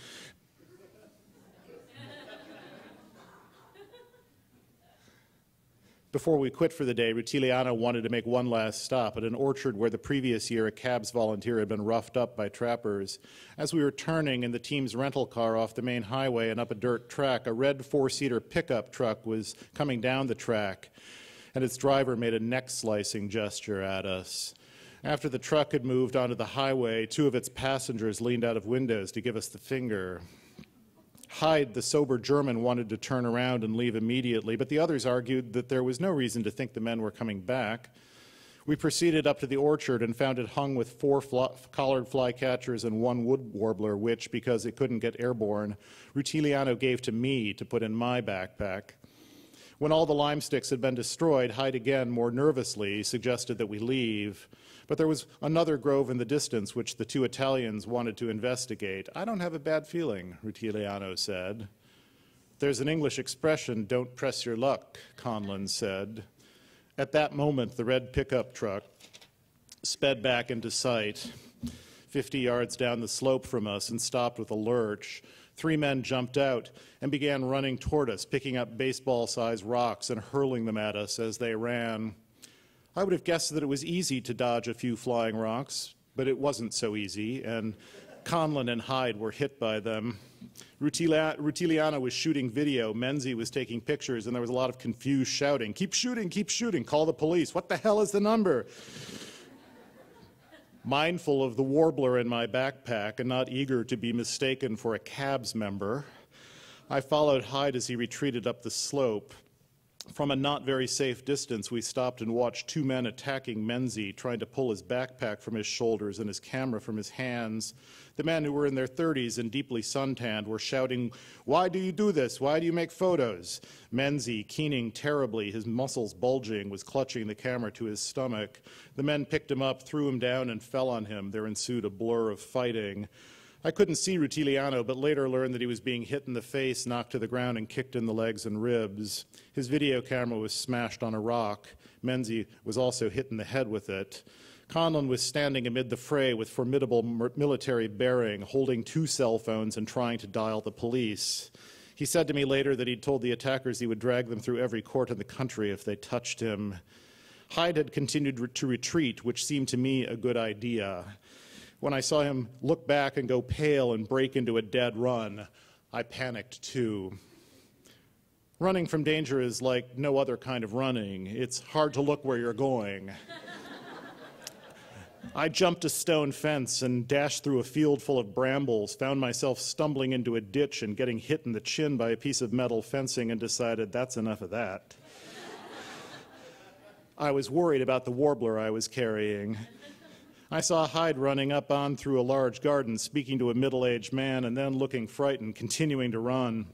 Before we quit for the day, Rutiliano wanted to make one last stop at an orchard where the previous year a cabs volunteer had been roughed up by trappers. As we were turning in the team's rental car off the main highway and up a dirt track, a red four-seater pickup truck was coming down the track, and its driver made a neck-slicing gesture at us. After the truck had moved onto the highway, 2 of its passengers leaned out of windows to give us the finger. Hyde, the sober German, wanted to turn around and leave immediately, but the others argued that there was no reason to think the men were coming back. We proceeded up to the orchard and found it hung with 4 collared flycatchers and 1 wood warbler, which, because it couldn't get airborne, Rutiliano gave to me to put in my backpack. When all the lime sticks had been destroyed, Hyde again, more nervously, suggested that we leave. But there was another grove in the distance which the 2 Italians wanted to investigate. "I don't have a bad feeling," Rutiliano said. "There's an English expression, 'don't press your luck,'" Conlon said. At that moment, the red pickup truck sped back into sight, 50 yards down the slope from us, and stopped with a lurch. 3 men jumped out and began running toward us, picking up baseball-sized rocks and hurling them at us as they ran. I would have guessed that it was easy to dodge a few flying rocks, but it wasn't so easy, and Conlon and Hyde were hit by them. Rutiliano was shooting video, Menzies was taking pictures, and there was a lot of confused shouting, keep shooting, call the police, what the hell is the number?" Mindful of the warbler in my backpack and not eager to be mistaken for a cabs member, I followed Hyde as he retreated up the slope. From a not very safe distance, we stopped and watched 2 men attacking Menzies, trying to pull his backpack from his shoulders and his camera from his hands. The men, who were in their 30s and deeply suntanned, were shouting, "Why do you do this? Why do you make photos?" Menzies, keening terribly, his muscles bulging, was clutching the camera to his stomach. The men picked him up, threw him down, and fell on him. There ensued a blur of fighting. I couldn't see Rutiliano, but later learned that he was being hit in the face, knocked to the ground, and kicked in the legs and ribs. His video camera was smashed on a rock. Menzies was also hit in the head with it. Conlon was standing amid the fray with formidable military bearing, holding 2 cell phones and trying to dial the police. He said to me later that he'd told the attackers he would drag them through every court in the country if they touched him. Hyde had continued to retreat, which seemed to me a good idea. When I saw him look back and go pale and break into a dead run, I panicked too. Running from danger is like no other kind of running. It's hard to look where you're going. I jumped a stone fence and dashed through a field full of brambles, found myself stumbling into a ditch and getting hit in the chin by a piece of metal fencing, and decided that's enough of that. I was worried about the warbler I was carrying. I saw Hyde running up on through a large garden, speaking to a middle-aged man, and then looking frightened, continuing to run.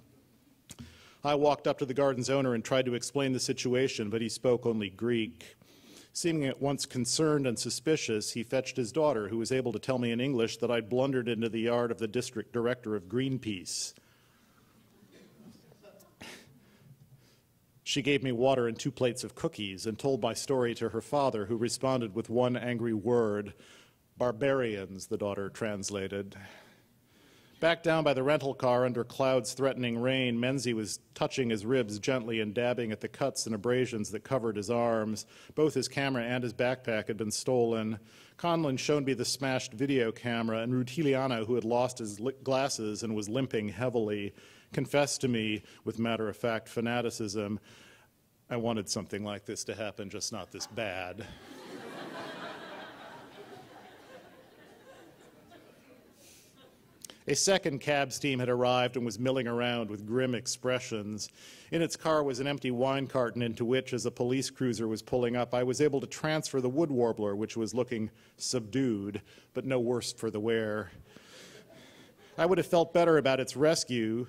I walked up to the garden's owner and tried to explain the situation, but he spoke only Greek. Seeming at once concerned and suspicious, he fetched his daughter, who was able to tell me in English that I'd blundered into the yard of the district director of Greenpeace. She gave me water and 2 plates of cookies and told my story to her father, who responded with 1 angry word. "Barbarians," the daughter translated. Back down by the rental car under clouds threatening rain, Menzies was touching his ribs gently and dabbing at the cuts and abrasions that covered his arms. Both his camera and his backpack had been stolen. Conlon showed me the smashed video camera, and Rutiliano, who had lost his glasses and was limping heavily, confessed to me with matter-of-fact fanaticism, "I wanted something like this to happen, just not this bad." A second cabs team had arrived and was milling around with grim expressions. In its car was an empty wine carton into which, as a police cruiser was pulling up, I was able to transfer the wood warbler, which was looking subdued, but no worse for the wear. I would have felt better about its rescue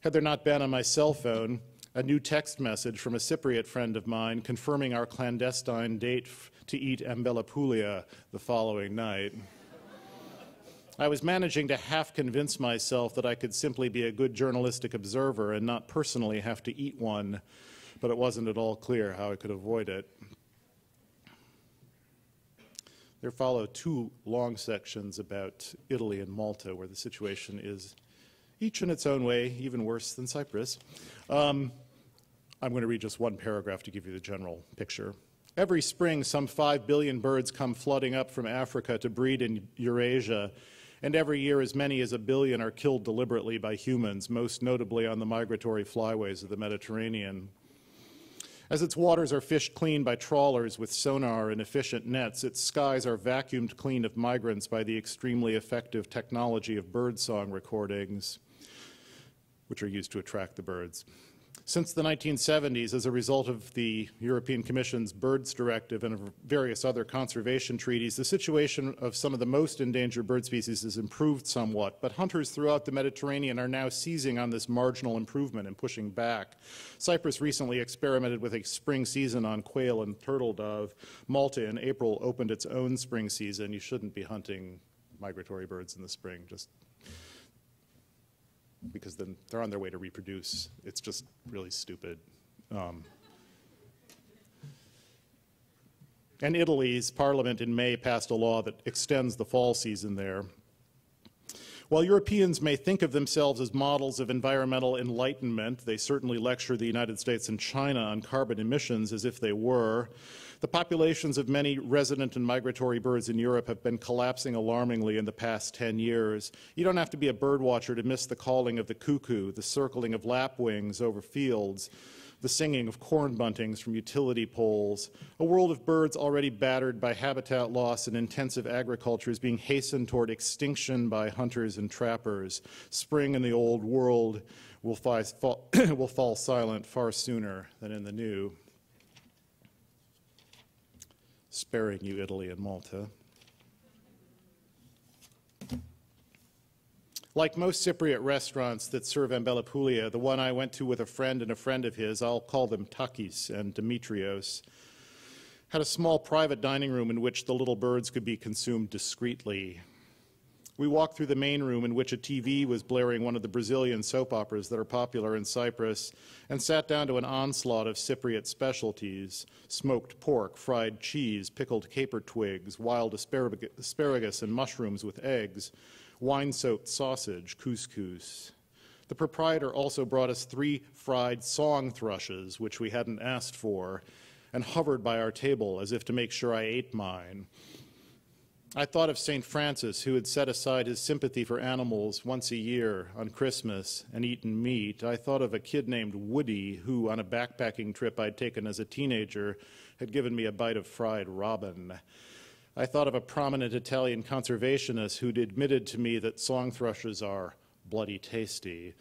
had there not been on my cell phone a new text message from a Cypriot friend of mine confirming our clandestine date to eat ambelopoulia the following night. I was managing to half convince myself that I could simply be a good journalistic observer and not personally have to eat one, but it wasn't at all clear how I could avoid it. There follow two long sections about Italy and Malta, where the situation is, each in its own way, even worse than Cyprus. I'm going to read just one paragraph to give you the general picture. Every spring, some 5 billion birds come flooding up from Africa to breed in Eurasia, and every year as many as 1 billion are killed deliberately by humans, most notably on the migratory flyways of the Mediterranean. As its waters are fished clean by trawlers with sonar and efficient nets, its skies are vacuumed clean of migrants by the extremely effective technology of birdsong recordings, which are used to attract the birds. Since the 1970s, as a result of the European Commission's Birds Directive and of various other conservation treaties, the situation of some of the most endangered bird species has improved somewhat, but hunters throughout the Mediterranean are now seizing on this marginal improvement and pushing back. Cyprus recently experimented with a spring season on quail and turtle dove. Malta in April opened its own spring season. You shouldn't be hunting migratory birds in the spring, just because then they're on their way to reproduce. It's just really stupid. And Italy's parliament in May passed a law that extends the fall season there. While Europeans may think of themselves as models of environmental enlightenment, they certainly lecture the United States and China on carbon emissions as if they were. The populations of many resident and migratory birds in Europe have been collapsing alarmingly in the past 10 years. You don't have to be a bird watcher to miss the calling of the cuckoo, the circling of lapwings over fields, the singing of corn buntings from utility poles. A world of birds already battered by habitat loss and intensive agriculture is being hastened toward extinction by hunters and trappers. Spring in the old world will fall silent far sooner than in the new. Sparing you Italy and Malta. Like most Cypriot restaurants that serve ambelopoulia, the one I went to with a friend and a friend of his, I'll call them Takis and Dimitrios, had a small private dining room in which the little birds could be consumed discreetly. We walked through the main room in which a TV was blaring one of the Brazilian soap operas that are popular in Cyprus, and sat down to an onslaught of Cypriot specialties: smoked pork, fried cheese, pickled caper twigs, wild asparagus and mushrooms with eggs, wine-soaked sausage, couscous. The proprietor also brought us 3 fried song thrushes, which we hadn't asked for, and hovered by our table as if to make sure I ate mine. I thought of St. Francis, who had set aside his sympathy for animals once a year on Christmas and eaten meat. I thought of a kid named Woody, who, on a backpacking trip I'd taken as a teenager, had given me a bite of fried robin. I thought of a prominent Italian conservationist who'd admitted to me that song thrushes are bloody tasty.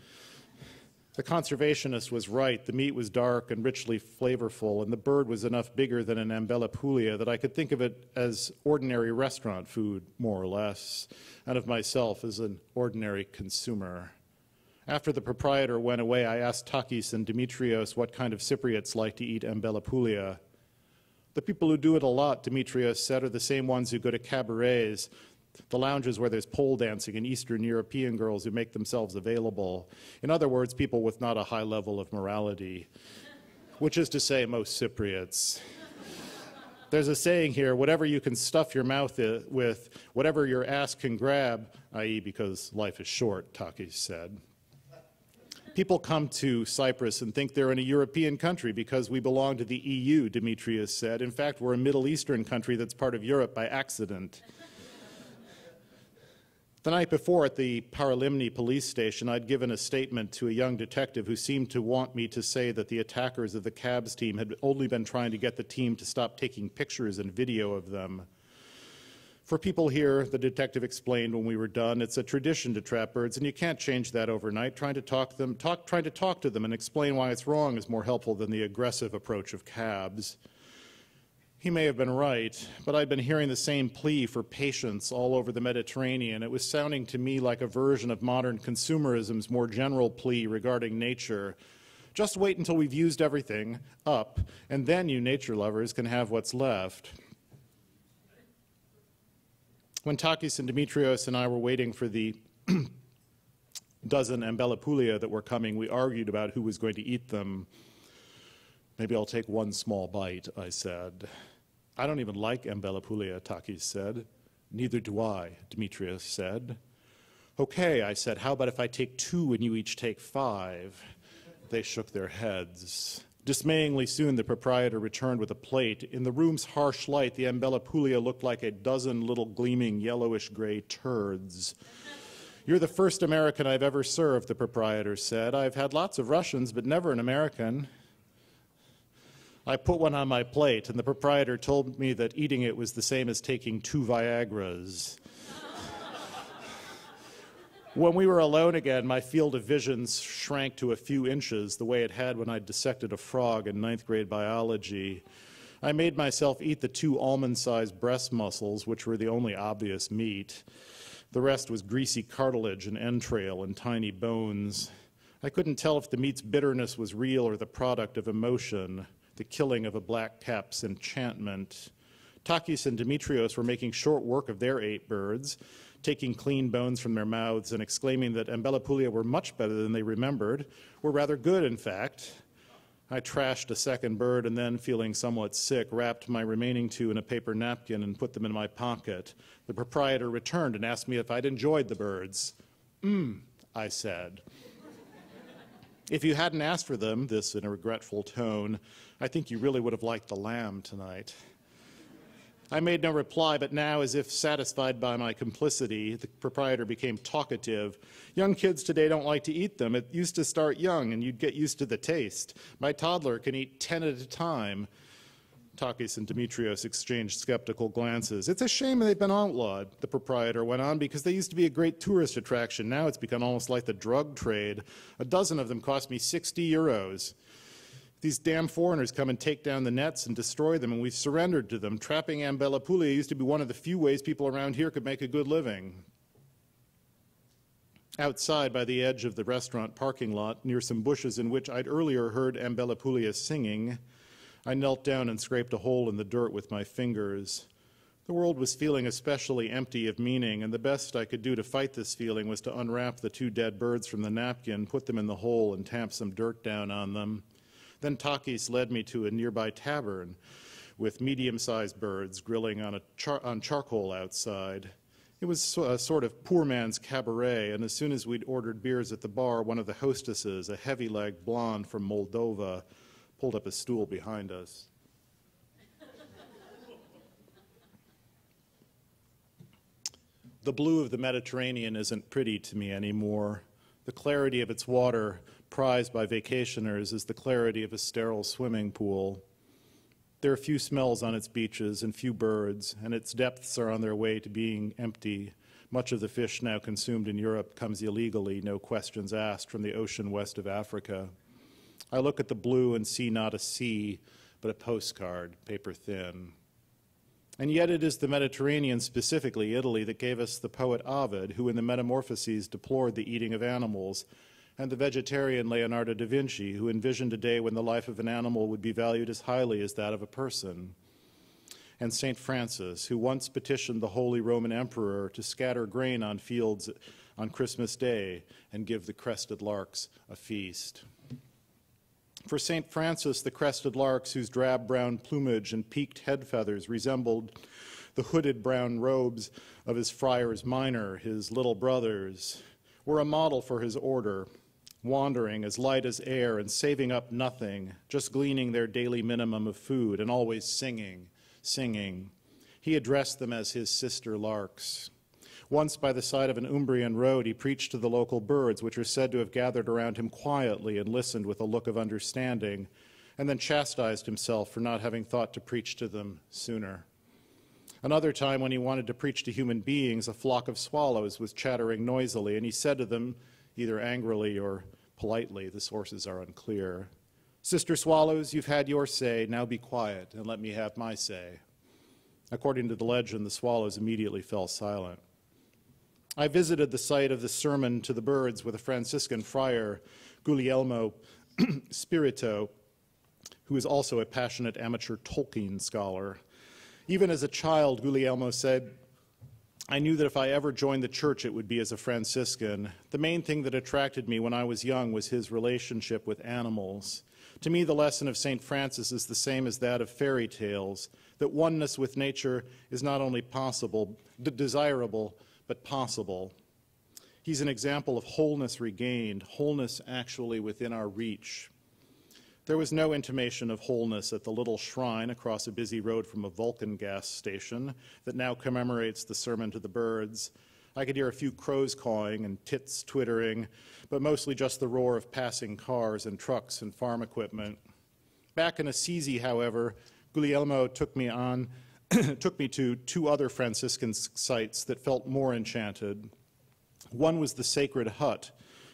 The conservationist was right. The meat was dark and richly flavorful, and the bird was enough bigger than an ambelopoulia that I could think of it as ordinary restaurant food, more or less, and of myself as an ordinary consumer. After the proprietor went away, I asked Takis and Dimitrios what kind of Cypriots like to eat ambelopoulia. The people who do it a lot, Dimitrios said, are the same ones who go to cabarets, the lounges where there's pole dancing, and Eastern European girls who make themselves available. In other words, people with not a high level of morality, which is to say most Cypriots. There's a saying here: whatever you can stuff your mouth with, whatever your ass can grab, i.e. because life is short, Takis said. People come to Cyprus and think they're in a European country because we belong to the EU, Dimitrios said. In fact, we're a Middle Eastern country that's part of Europe by accident. The night before at the Paralimni police station, I'd given a statement to a young detective who seemed to want me to say that the attackers of the cabs team had only been trying to get the team to stop taking pictures and video of them. For people here, the detective explained when we were done, it's a tradition to trap birds, and you can't change that overnight. Trying to talk to them and explain why it's wrong is more helpful than the aggressive approach of cabs. He may have been right, but I'd been hearing the same plea for patience all over the Mediterranean. It was sounding to me like a version of modern consumerism's more general plea regarding nature. Just wait until we've used everything up, and then you nature lovers can have what's left. When Takis and Dimitrios and I were waiting for the dozen Ambelopoulia that were coming, we argued about who was going to eat them. Maybe I'll take one small bite, I said. I don't even like Ambelopoulia, Takis said. Neither do I, Dimitrios said. Okay, I said, how about if I take 2 and you each take 5? They shook their heads. Dismayingly soon, the proprietor returned with a plate. In the room's harsh light, the Ambelopoulia looked like a dozen little gleaming yellowish-gray turds. You're the first American I've ever served, the proprietor said. I've had lots of Russians, but never an American. I put one on my plate, and the proprietor told me that eating it was the same as taking 2 Viagras. When we were alone again, my field of vision shrank to a few inches, the way it had when I dissected a frog in 9th grade biology. I made myself eat the 2 almond-sized breast muscles, which were the only obvious meat. The rest was greasy cartilage and entrail and tiny bones. I couldn't tell if the meat's bitterness was real or the product of emotion, the killing of a black cap's enchantment. Takis and Dimitrios were making short work of their 8 birds, taking clean bones from their mouths and exclaiming that Ambelopoulia were much better than they remembered, were rather good, in fact. I trashed a second bird and then, feeling somewhat sick, wrapped my remaining 2 in a paper napkin and put them in my pocket. The proprietor returned and asked me if I'd enjoyed the birds. I said. If you hadn't asked for them, this in a regretful tone, I think you really would have liked the lamb tonight. I made no reply, but now, as if satisfied by my complicity, the proprietor became talkative. Young kids today don't like to eat them. It used to start young, and you'd get used to the taste. My toddler can eat 10 at a time. Takis and Dimitrios exchanged skeptical glances. It's a shame they've been outlawed, the proprietor went on, because they used to be a great tourist attraction. Now it's become almost like the drug trade. A dozen of them cost me 60 euros. These damn foreigners come and take down the nets and destroy them, and we've surrendered to them. Trapping Ambelopoulia used to be one of the few ways people around here could make a good living. Outside, by the edge of the restaurant parking lot, near some bushes in which I'd earlier heard Ambelopoulia singing, I knelt down and scraped a hole in the dirt with my fingers. The world was feeling especially empty of meaning, and the best I could do to fight this feeling was to unwrap the 2 dead birds from the napkin, put them in the hole, and tamp some dirt down on them. Then Takis led me to a nearby tavern with medium-sized birds grilling on charcoal outside. It was a sort of poor man's cabaret, and as soon as we'd ordered beers at the bar, one of the hostesses, a heavy-legged blonde from Moldova, pulled up a stool behind us. The blue of the Mediterranean isn't pretty to me anymore. The clarity of its water, prized by vacationers, is the clarity of a sterile swimming pool. There are few smells on its beaches and few birds, and its depths are on their way to being empty. Much of the fish now consumed in Europe comes illegally, no questions asked, from the ocean west of Africa. I look at the blue and see not a sea, but a postcard, paper thin. And yet it is the Mediterranean, specifically Italy, that gave us the poet Ovid, who in the Metamorphoses deplored the eating of animals, and the vegetarian Leonardo da Vinci, who envisioned a day when the life of an animal would be valued as highly as that of a person, and St. Francis, who once petitioned the Holy Roman Emperor to scatter grain on fields on Christmas Day and give the crested larks a feast. For St. Francis, the crested larks, whose drab brown plumage and peaked head feathers resembled the hooded brown robes of his friars minor, his little brothers, were a model for his order, wandering as light as air and saving up nothing, just gleaning their daily minimum of food and always singing, singing. He addressed them as his sister larks. Once by the side of an Umbrian road, he preached to the local birds, which are said to have gathered around him quietly and listened with a look of understanding, and then chastised himself for not having thought to preach to them sooner. Another time, when he wanted to preach to human beings, a flock of swallows was chattering noisily, and he said to them, either angrily or politely, the sources are unclear, "Sister swallows, you've had your say, now be quiet and let me have my say." According to the legend, the swallows immediately fell silent. I visited the site of the sermon to the birds with a Franciscan friar, Guglielmo Spirito, who is also a passionate amateur Tolkien scholar. Even as a child, Guglielmo said, "I knew that if I ever joined the church, it would be as a Franciscan. The main thing that attracted me when I was young was his relationship with animals. To me, the lesson of St. Francis is the same as that of fairy tales, that oneness with nature is not only possible, desirable, but possible. He's an example of wholeness regained, wholeness actually within our reach. There was no intimation of wholeness at the little shrine across a busy road from a Vulcan gas station that now commemorates the sermon to the birds. I could hear a few crows cawing and tits twittering, but mostly just the roar of passing cars and trucks and farm equipment. Back in Assisi, however, Guglielmo took me to two other Franciscan sites that felt more enchanted. One was the Sacred Hut,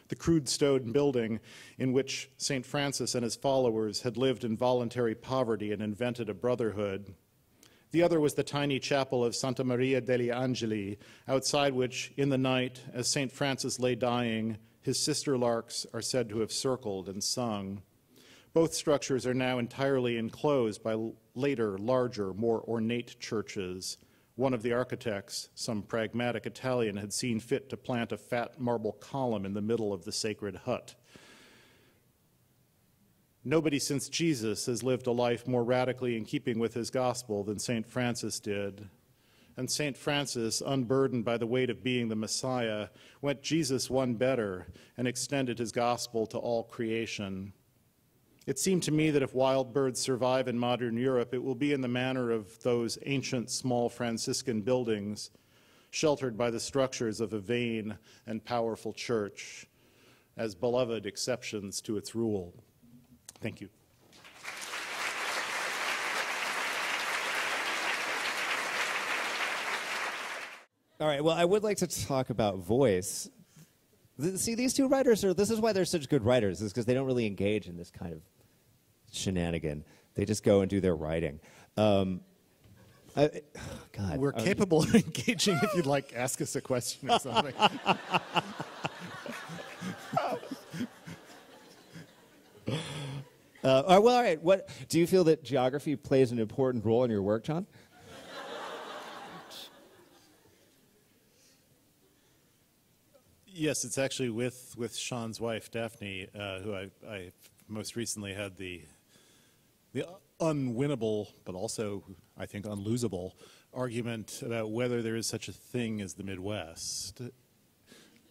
the crude stone building in which St. Francis and his followers had lived in voluntary poverty and invented a brotherhood. The other was the tiny chapel of Santa Maria degli Angeli, outside which, in the night, as St. Francis lay dying, his sister larks are said to have circled and sung. Both structures are now entirely enclosed by later, larger, more ornate churches. One of the architects, some pragmatic Italian, had seen fit to plant a fat marble column in the middle of the Sacred Hut. Nobody since Jesus has lived a life more radically in keeping with his gospel than St. Francis did. And St. Francis, unburdened by the weight of being the Messiah, went Jesus one better and extended his gospel to all creation. It seemed to me that if wild birds survive in modern Europe, it will be in the manner of those ancient small Franciscan buildings, sheltered by the structures of a vain and powerful church, as beloved exceptions to its rule. Thank you. All right, well, I would like to talk about voice. See, these two writers this is why they're such good writers, is because they don't really engage in this kind of shenanigan. They just go and do their writing. God. We're capable of engaging if you'd like ask us a question or something. Well, all right. What do you feel that geography plays an important role in your work, John? Yes, it's actually with Sean's wife, Daphne, who I most recently had the unwinnable, but also, I think, unlosable argument about whether there is such a thing as the Midwest.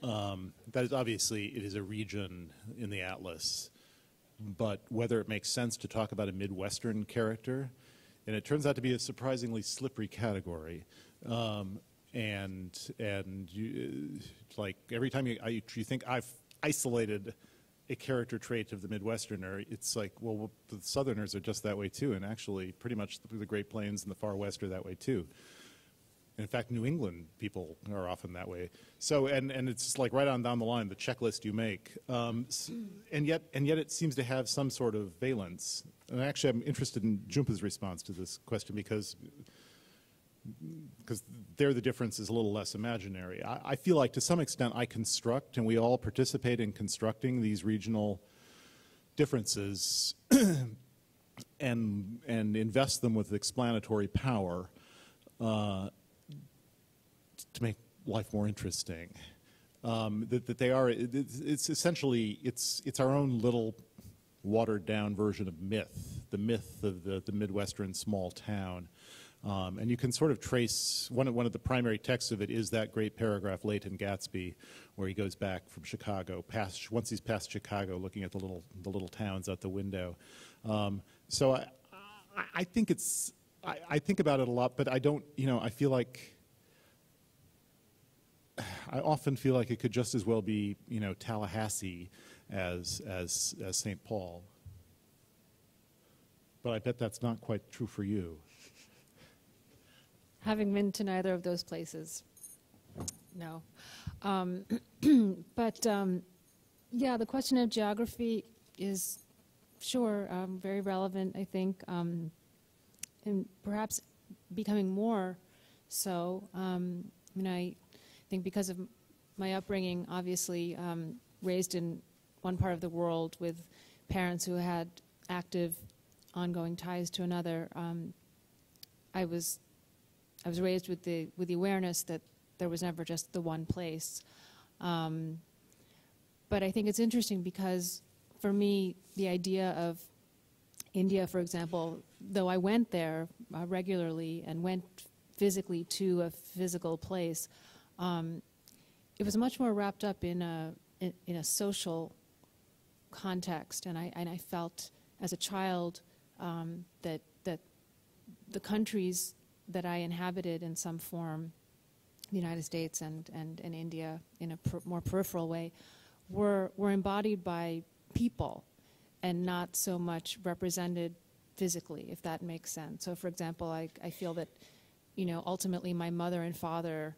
That is, obviously, it is a region in the Atlas, but whether it makes sense to talk about a Midwestern character, and it turns out to be a surprisingly slippery category. And you, like every time you think I've isolated a character trait of the Midwesterner, it's like, well, the Southerners are just that way too, and actually pretty much the Great Plains and the Far West are that way too. In fact, New England people are often that way. So, and it's just like right on down the line, the checklist you make, and yet it seems to have some sort of valence. And actually, I'm interested in Jhumpa's response to this question because there the difference is a little less imaginary. I feel like to some extent I construct, and we all participate in constructing these regional differences and invest them with explanatory power to make life more interesting. That they are, it's essentially, it's our own little watered down version of myth, the myth of the Midwestern small town. And you can sort of trace, one of the primary texts of it is that great paragraph late in Gatsby, where he goes back from Chicago, once he's past Chicago, looking at the little towns out the window. So I think I think about it a lot, but I don't, I feel like I often feel like it could just as well be, you know, Tallahassee as St. Paul. But I bet that's not quite true for you. Having been to neither of those places, no. But yeah, the question of geography is, sure, very relevant, I think, and perhaps becoming more so. I mean, I think because of my upbringing, obviously raised in one part of the world with parents who had active, ongoing ties to another, I was raised with the awareness that there was never just the one place. But I think it's interesting because, for me, the idea of India, for example, though I went there regularly and went physically to a physical place, it was much more wrapped up in a social context, and I felt as a child that the countries that I inhabited in some form, the United States and India in a more peripheral way, were embodied by people and not so much represented physically, if that makes sense. So, for example, I feel that, you know, ultimately my mother and father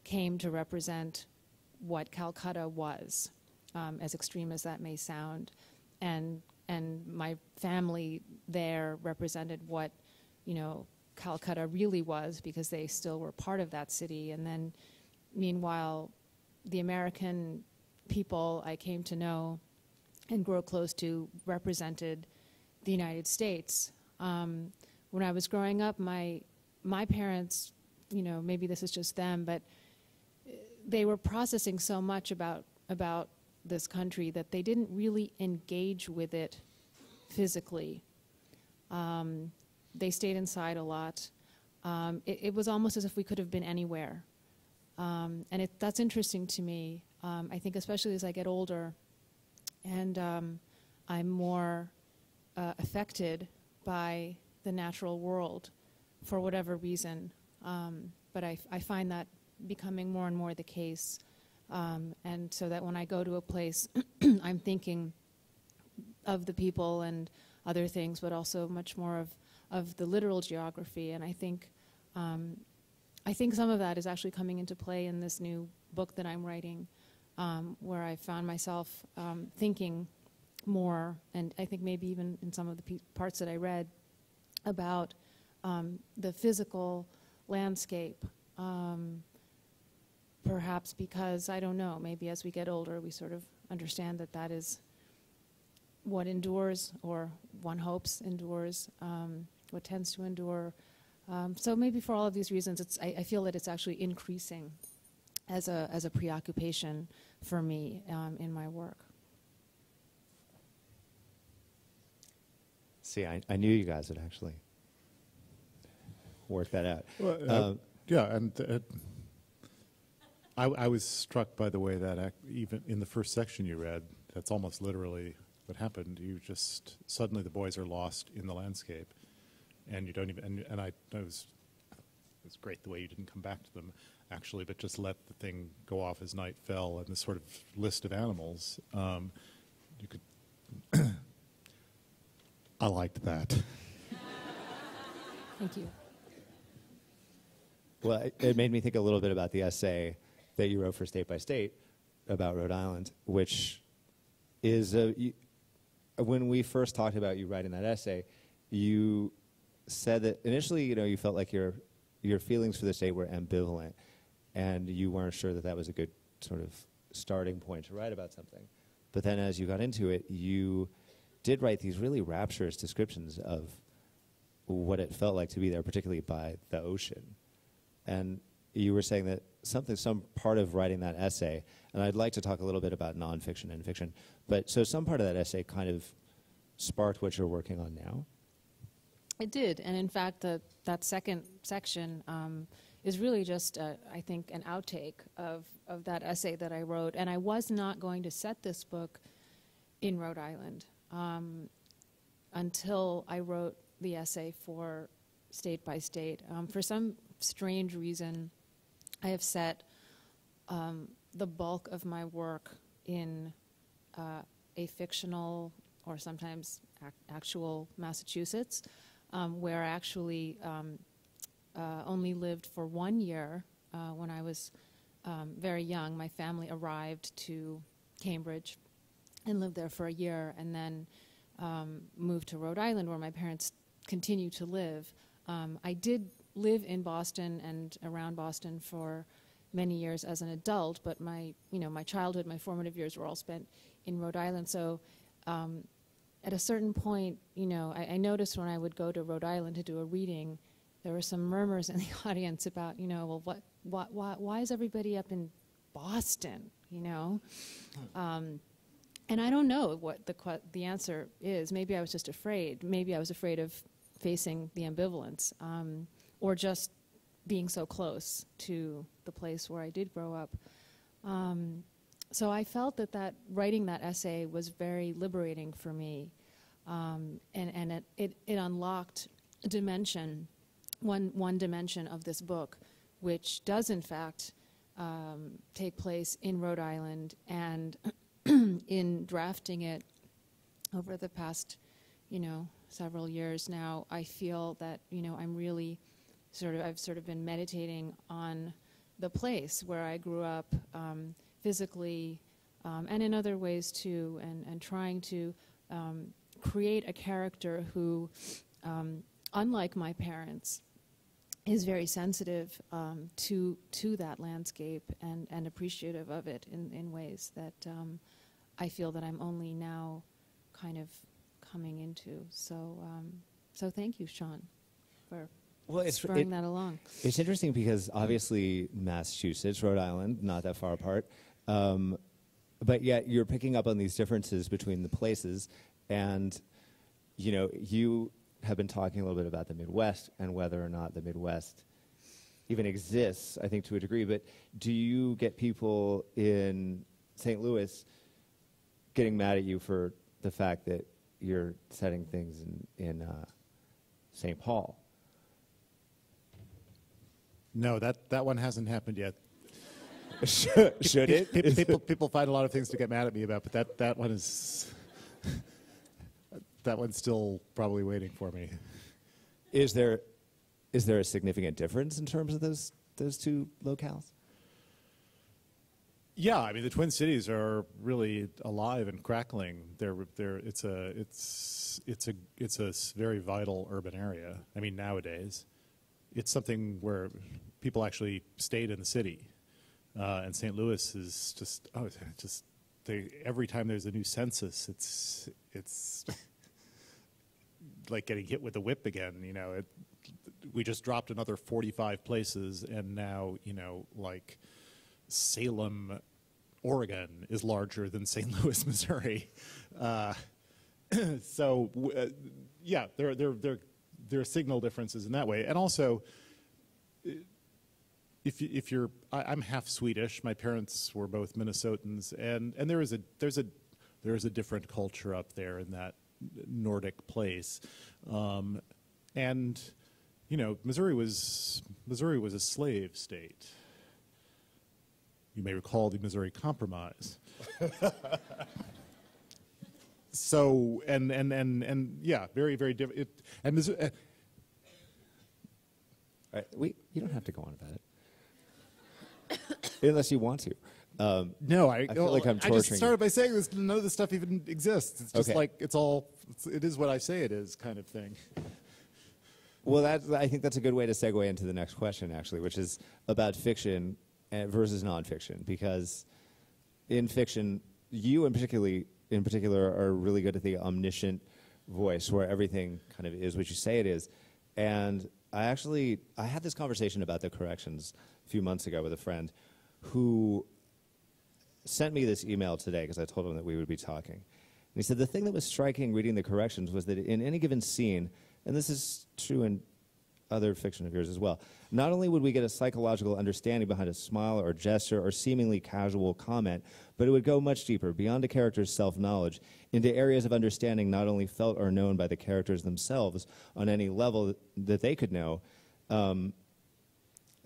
came to represent what Calcutta was, as extreme as that may sound, and my family there represented what, you know, Calcutta really was, because they still were part of that city. And then, meanwhile, the American people I came to know and grow close to represented the United States. When I was growing up, my parents, you know, maybe this is just them, but they were processing so much about this country that they didn't really engage with it physically. They stayed inside a lot. It was almost as if we could have been anywhere. And that's interesting to me. I think especially as I get older and I'm more affected by the natural world for whatever reason. But I find that becoming more and more the case. And so that when I go to a place, I'm thinking of the people and other things, but also much more of the literal geography. And I think some of that is actually coming into play in this new book that I'm writing, where I found myself thinking more, and I think maybe even in some of the parts that I read, about the physical landscape. Perhaps because, I don't know, maybe as we get older we sort of understand that that is what endures, or one hopes endures, what tends to endure. So maybe for all of these reasons, I feel that it's actually increasing as a preoccupation for me in my work. See, I knew you guys would actually work that out. Well, yeah, and I was struck by the way that even in the first section you read, that's almost literally what happened. You just, suddenly the boys are lost in the landscape, and you don't even, and it was great the way you didn't come back to them, actually, but just let the thing go off as night fell, and this sort of list of animals, you could, I liked that. Thank you. Well, it made me think a little bit about the essay that you wrote for State by State about Rhode Island, which is when we first talked about you writing that essay, you said that initially, you know, you felt like your feelings for the state were ambivalent, and you weren't sure that that was a good sort of starting point to write about something. But then as you got into it, you did write these really rapturous descriptions of what it felt like to be there, particularly by the ocean. And you were saying that some part of writing that essay, and I'd like to talk a little bit about nonfiction and fiction, but so some part of that essay kind of sparked what you're working on now? It did, and in fact, that second section is really just, I think, an outtake of that essay that I wrote. And I was not going to set this book in Rhode Island until I wrote the essay for State by State. For some strange reason, I have set the bulk of my work in a fictional or sometimes actual Massachusetts, where I actually only lived for 1 year when I was very young. My family arrived to Cambridge and lived there for a year, and then moved to Rhode Island, where my parents continue to live. I did live in Boston and around Boston for many years as an adult, but my childhood, my formative years were all spent in Rhode Island. So at a certain point, I noticed when I would go to Rhode Island to do a reading, there were some murmurs in the audience about, well, why is everybody up in Boston, And I don't know what the answer is. Maybe I was just afraid. Maybe I was afraid of facing the ambivalence, or just being so close to the place where I did grow up. So I felt that writing that essay was very liberating for me, and it unlocked a dimension, one dimension of this book, which does in fact take place in Rhode Island. And in drafting it over the past, several years now, I feel that, I'm really I've sort of been meditating on the place where I grew up, physically, and in other ways too, and trying to create a character who, unlike my parents, is very sensitive to that landscape and appreciative of it in ways that I feel that I'm only now kind of coming into. So thank you, Sean, for spurring that along. It's interesting because obviously Massachusetts, Rhode Island, not that far apart, but yet you're picking up on these differences between the places, and you have been talking a little bit about the Midwest and whether or not the Midwest even exists, I think, to a degree. But do you get people in St. Louis getting mad at you for the fact that you're setting things in St. Paul? No, that one hasn't happened yet. Should it? People find a lot of things to get mad at me about, but that one is that one's still probably waiting for me. Is there a significant difference in terms of those two locales? Yeah, I mean the Twin Cities are really alive and crackling. It's a very vital urban area. I mean nowadays, it's something where people actually stayed in the city, and St. Louis is just every time there's a new census, it's like getting hit with a whip again. We just dropped another 45 places, and now like Salem, Oregon is larger than St. Louis, Missouri. Yeah, there are signal differences in that way, and also, if you're, I'm half Swedish. My parents were both Minnesotans, and there's a different culture up there in that Nordic place, and Missouri was a slave state. You may recall the Missouri Compromise. So and yeah, very very different. And Missouri. You don't have to go on about it unless you want to. No, I feel like I'm torturing I just started by saying this. None of this stuff even exists. It's just Okay. like it is what I say it is, kind of thing. Well, I think that's a good way to segue into the next question, actually, which is about fiction versus nonfiction. Because in fiction, you in particular are really good at the omniscient voice, where everything kind of is what you say it is. And I had this conversation about the corrections a few months ago with a friend who sent me this email today because I told him that we would be talking. And he said the thing that was striking reading the corrections was that in any given scene, and this is true in other fiction of yours as well, not only would we get a psychological understanding behind a smile or gesture or seemingly casual comment, but it would go much deeper, beyond a character's self-knowledge, into areas of understanding not only felt or known by the characters themselves on any level that they could know,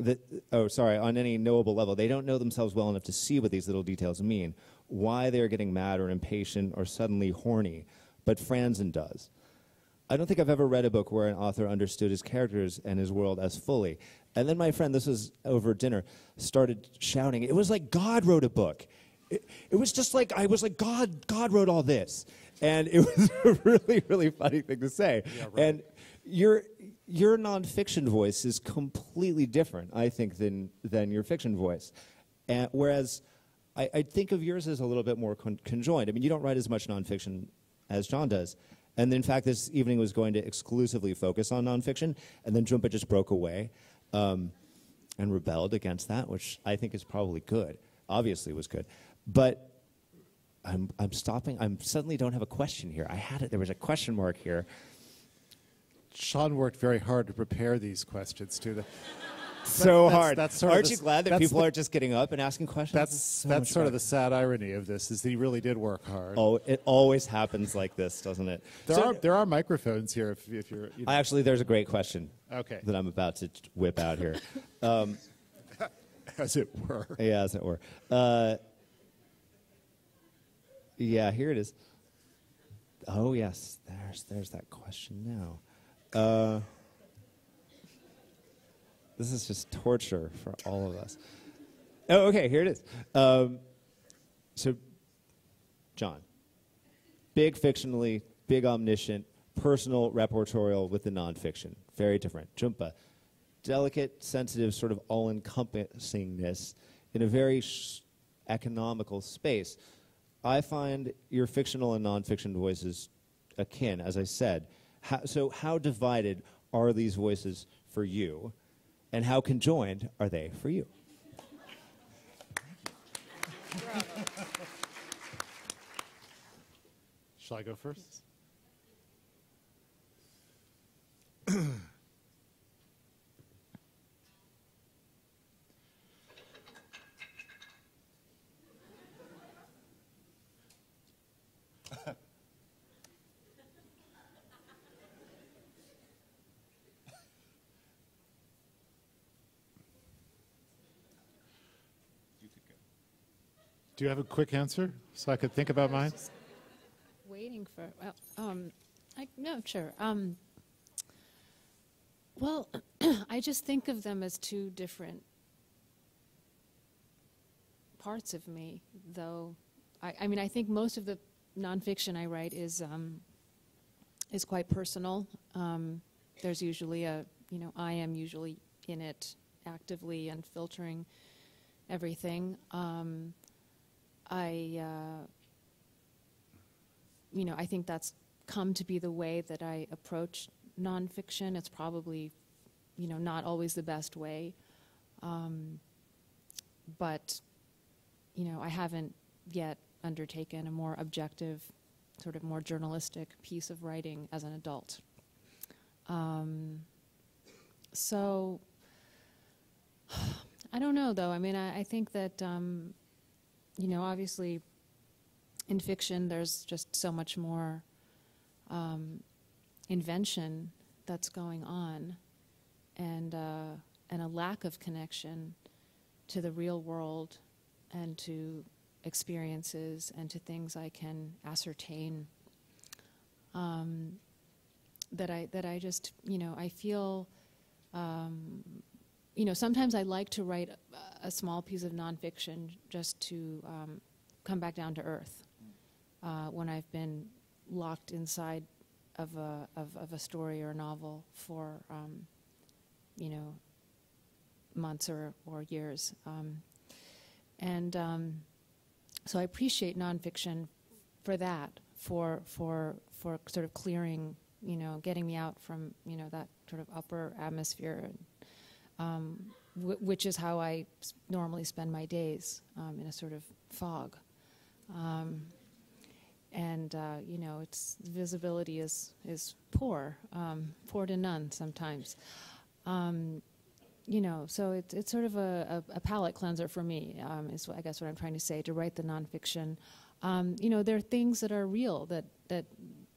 on any knowable level, they don't know themselves well enough to see what these little details mean, why they're getting mad or impatient or suddenly horny, but Franzen does. I don't think I've ever read a book where an author understood his characters and his world as fully. And then my friend, this was over dinner, started shouting, it was like God wrote a book. It was just like, I was like, God wrote all this. And it was a really, really funny thing to say. Yeah, right. And your nonfiction voice is completely different, I think, than your fiction voice. And whereas I think of yours as a little bit more conjoined. I mean, you don't write as much nonfiction as John does. And in fact, this evening was going to exclusively focus on nonfiction, and then Jhumpa just broke away and rebelled against that, which I think is probably good. Obviously was good. But I'm stopping. I suddenly don't have a question here. I had it. There was a question mark here. Sean worked very hard to prepare these questions, too. So hard. That's sort Aren't of you glad that people aren't just getting up and asking questions? That's sort of the sad irony of this, is that he really did work hard. Oh, it always happens like this, doesn't it? There are microphones here if you're... You know. Actually, there's a great question Okay. that I'm about to whip out here. As it were. Yeah, as it were. Yeah, here it is. Oh, yes, there's that question now. This is just torture for all of us. Oh, okay, here it is. So, John, big fictionally, big omniscient, personal repertorial with the nonfiction. Very different. Jhumpa, delicate, sensitive, sort of all-encompassingness in a very economical space. I find your fictional and nonfiction voices akin, as I said. So how divided are these voices for you? And how conjoined are they for you? Shall I go first? Do you have a quick answer so I could think about mine? Waiting for, no, sure. Well, I just think of them as two different parts of me, though. I mean, I think most of the nonfiction I write is quite personal. There's usually I am usually in it actively and filtering everything. I think that's come to be the way that I approach nonfiction. It's probably, not always the best way. But, I haven't yet undertaken a more objective, sort of more journalistic piece of writing as an adult. So, I don't know, though. I mean, I think that, obviously in fiction there's just so much more invention that's going on, and a lack of connection to the real world and to experiences and to things I can ascertain. That I just, I feel, sometimes I like to write a small piece of nonfiction just to come back down to earth when I've been locked inside of a story or a novel for, months or years. So I appreciate nonfiction for that, for sort of clearing, getting me out from, that sort of upper atmosphere, which is how I normally spend my days, in a sort of fog. Its visibility is poor, poor to none sometimes. So it's sort of a palate cleanser for me, is I guess what I'm trying to say, to write the nonfiction. There are things that are real that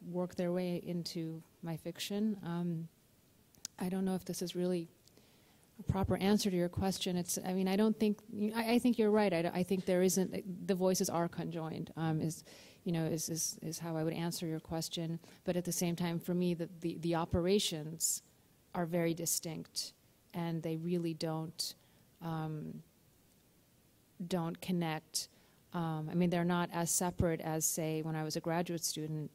work their way into my fiction. I don't know if this is really proper answer to your question. I mean, I don't think, I think you're right. I think there isn't, the voices are conjoined, is how I would answer your question. But at the same time, for me, the operations are very distinct, and they really don't connect. I mean, they're not as separate as, say, when I was a graduate student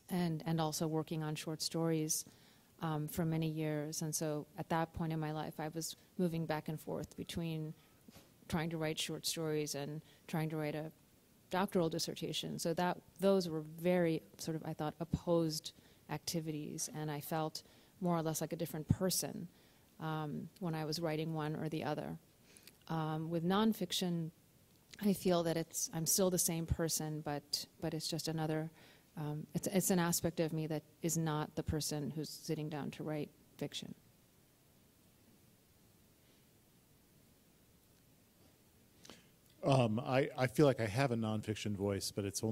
and also working on short stories for many years. And so at that point in my life, I was moving back and forth between trying to write short stories and trying to write a doctoral dissertation. So those were very sort of, I thought, opposed activities, and I felt more or less like a different person when I was writing one or the other. With nonfiction, I feel that I'm still the same person, but it's just another, it's an aspect of me that is not the person who's sitting down to write fiction. I feel like I have a nonfiction voice, but it's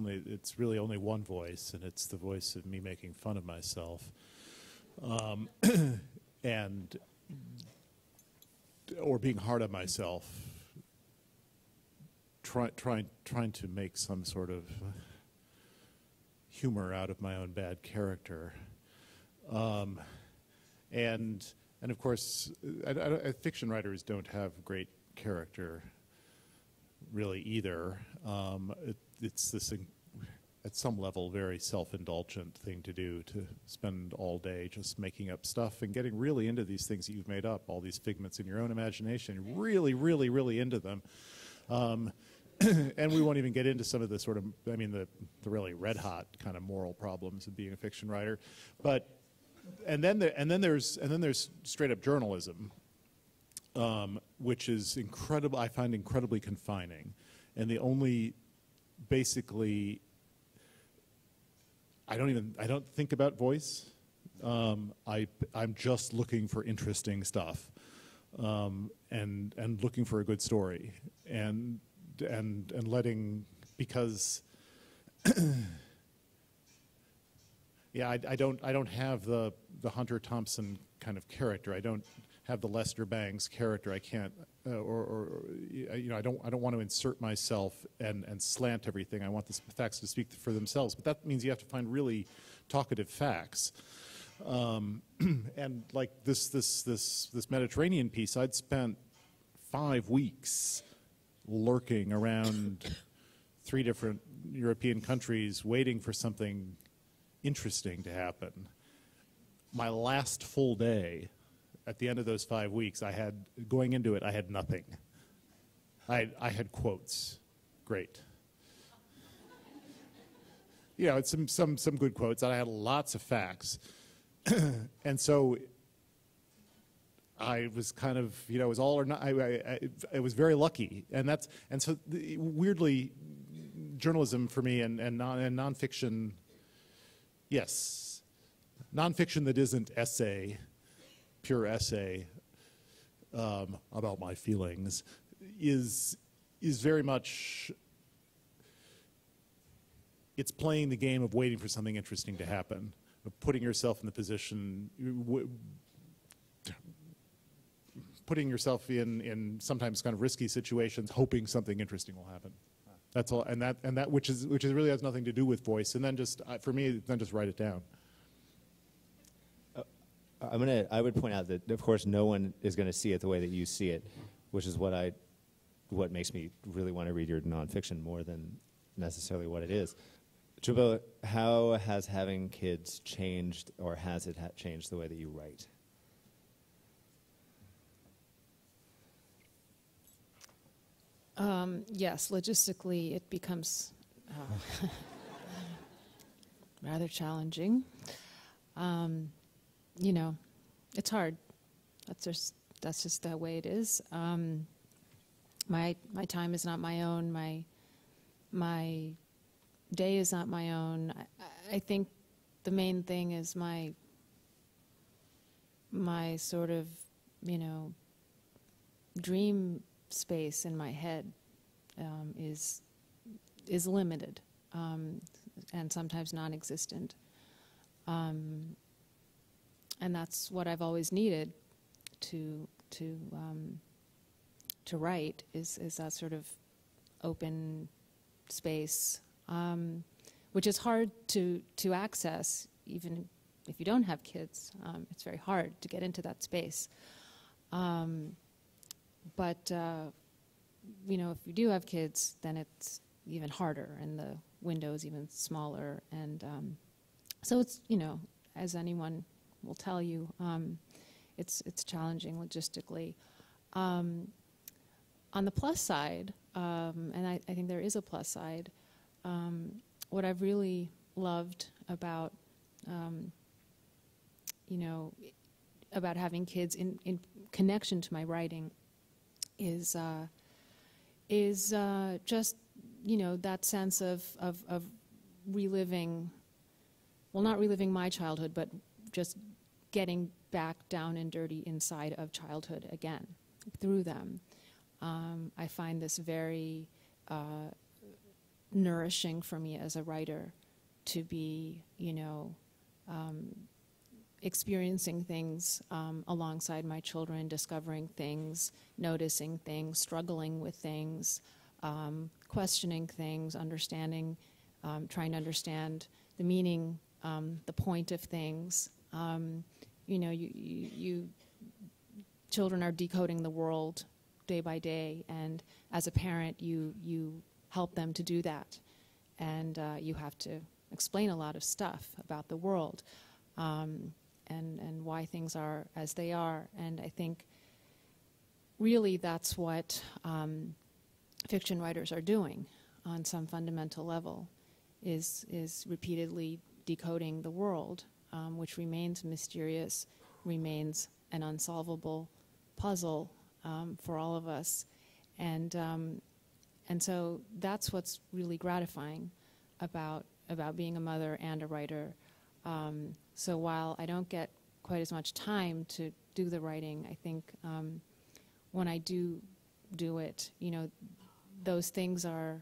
really only one voice, and it's the voice of me making fun of myself, or being hard on myself, trying to make some sort of humor out of my own bad character, and of course, fiction writers don't have great character really either. It's this, at some level, very self-indulgent thing to do, to spend all day just making up stuff and getting really into these things that you've made up, all these figments in your own imagination, really, really, really into them. And we won't even get into some of the sort of, I mean, the really red-hot kind of moral problems of being a fiction writer. But and then there's straight-up journalism, which is incredible. I find incredibly confining, and the only, basically, I don't think about voice. I'm just looking for interesting stuff, and looking for a good story, and letting, because yeah, I don't have the Hunter Thompson kind of character. I don't have the Lester Bangs character. I can't, I don't want to insert myself and slant everything. I want the facts to speak for themselves. But that means you have to find really talkative facts. And like this Mediterranean piece, I'd spent 5 weeks lurking around 3 different European countries, waiting for something interesting to happen. My last full day, at the end of those 5 weeks, going into it, I had nothing. I had quotes. Great. You know, it's some good quotes. I had lots of facts. And so I was kind of, it was all or not. I was very lucky. And so weirdly, journalism for me and nonfiction, yes, nonfiction that isn't essay, pure essay about my feelings is very much, it's playing the game of waiting for something interesting to happen, of putting yourself in the position, putting yourself in sometimes kind of risky situations, hoping something interesting will happen. That's all, and that which really has nothing to do with voice. And then just for me, then just write it down. I would point out that, of course, no one is going to see it the way that you see it, which is what makes me really want to read your nonfiction more than necessarily what it is. Jhumpa, how has having kids changed, or has it changed the way that you write? Yes, logistically it becomes rather challenging. It's hard. That's just the way it is. My time is not my own. My day is not my own. I think the main thing is my sort of, dream space in my head is limited and sometimes non-existent. And that's what I've always needed to to write is that sort of open space, which is hard to access even if you don't have kids. It's very hard to get into that space. But you know, if you do have kids, then it's even harder, and the window is even smaller. And so it's, you know, as anyone will tell you, it's challenging logistically. On the plus side, and I think there is a plus side, what I've really loved about, you know, about having kids in connection to my writing is just, you know, that sense of reliving, well, not reliving my childhood, but just getting back down and dirty inside of childhood again through them. I find this very nourishing for me as a writer to be, you know, experiencing things alongside my children, discovering things, noticing things, struggling with things, questioning things, understanding, trying to understand the meaning, the point of things. You know, you children are decoding the world day by day, and as a parent, you help them to do that, and you have to explain a lot of stuff about the world. And why things are as they are. And I think really that's what fiction writers are doing on some fundamental level, is repeatedly decoding the world, which remains mysterious, remains an unsolvable puzzle for all of us. And so that's what's really gratifying about being a mother and a writer. So while I don't get quite as much time to do the writing, I think when I do it, you know, those things are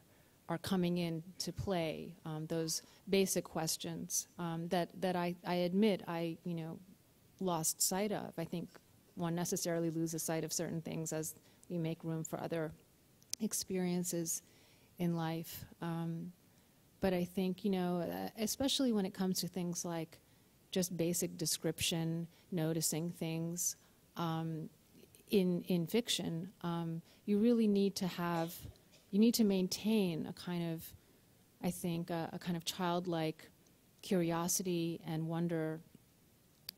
coming in to play. Those basic questions that I admit I, you know, lost sight of. I think one necessarily loses sight of certain things as we make room for other experiences in life. But I think, you know, especially when it comes to things like just basic description, noticing things in fiction, you really need to maintain a kind of, I think, a kind of childlike curiosity and wonder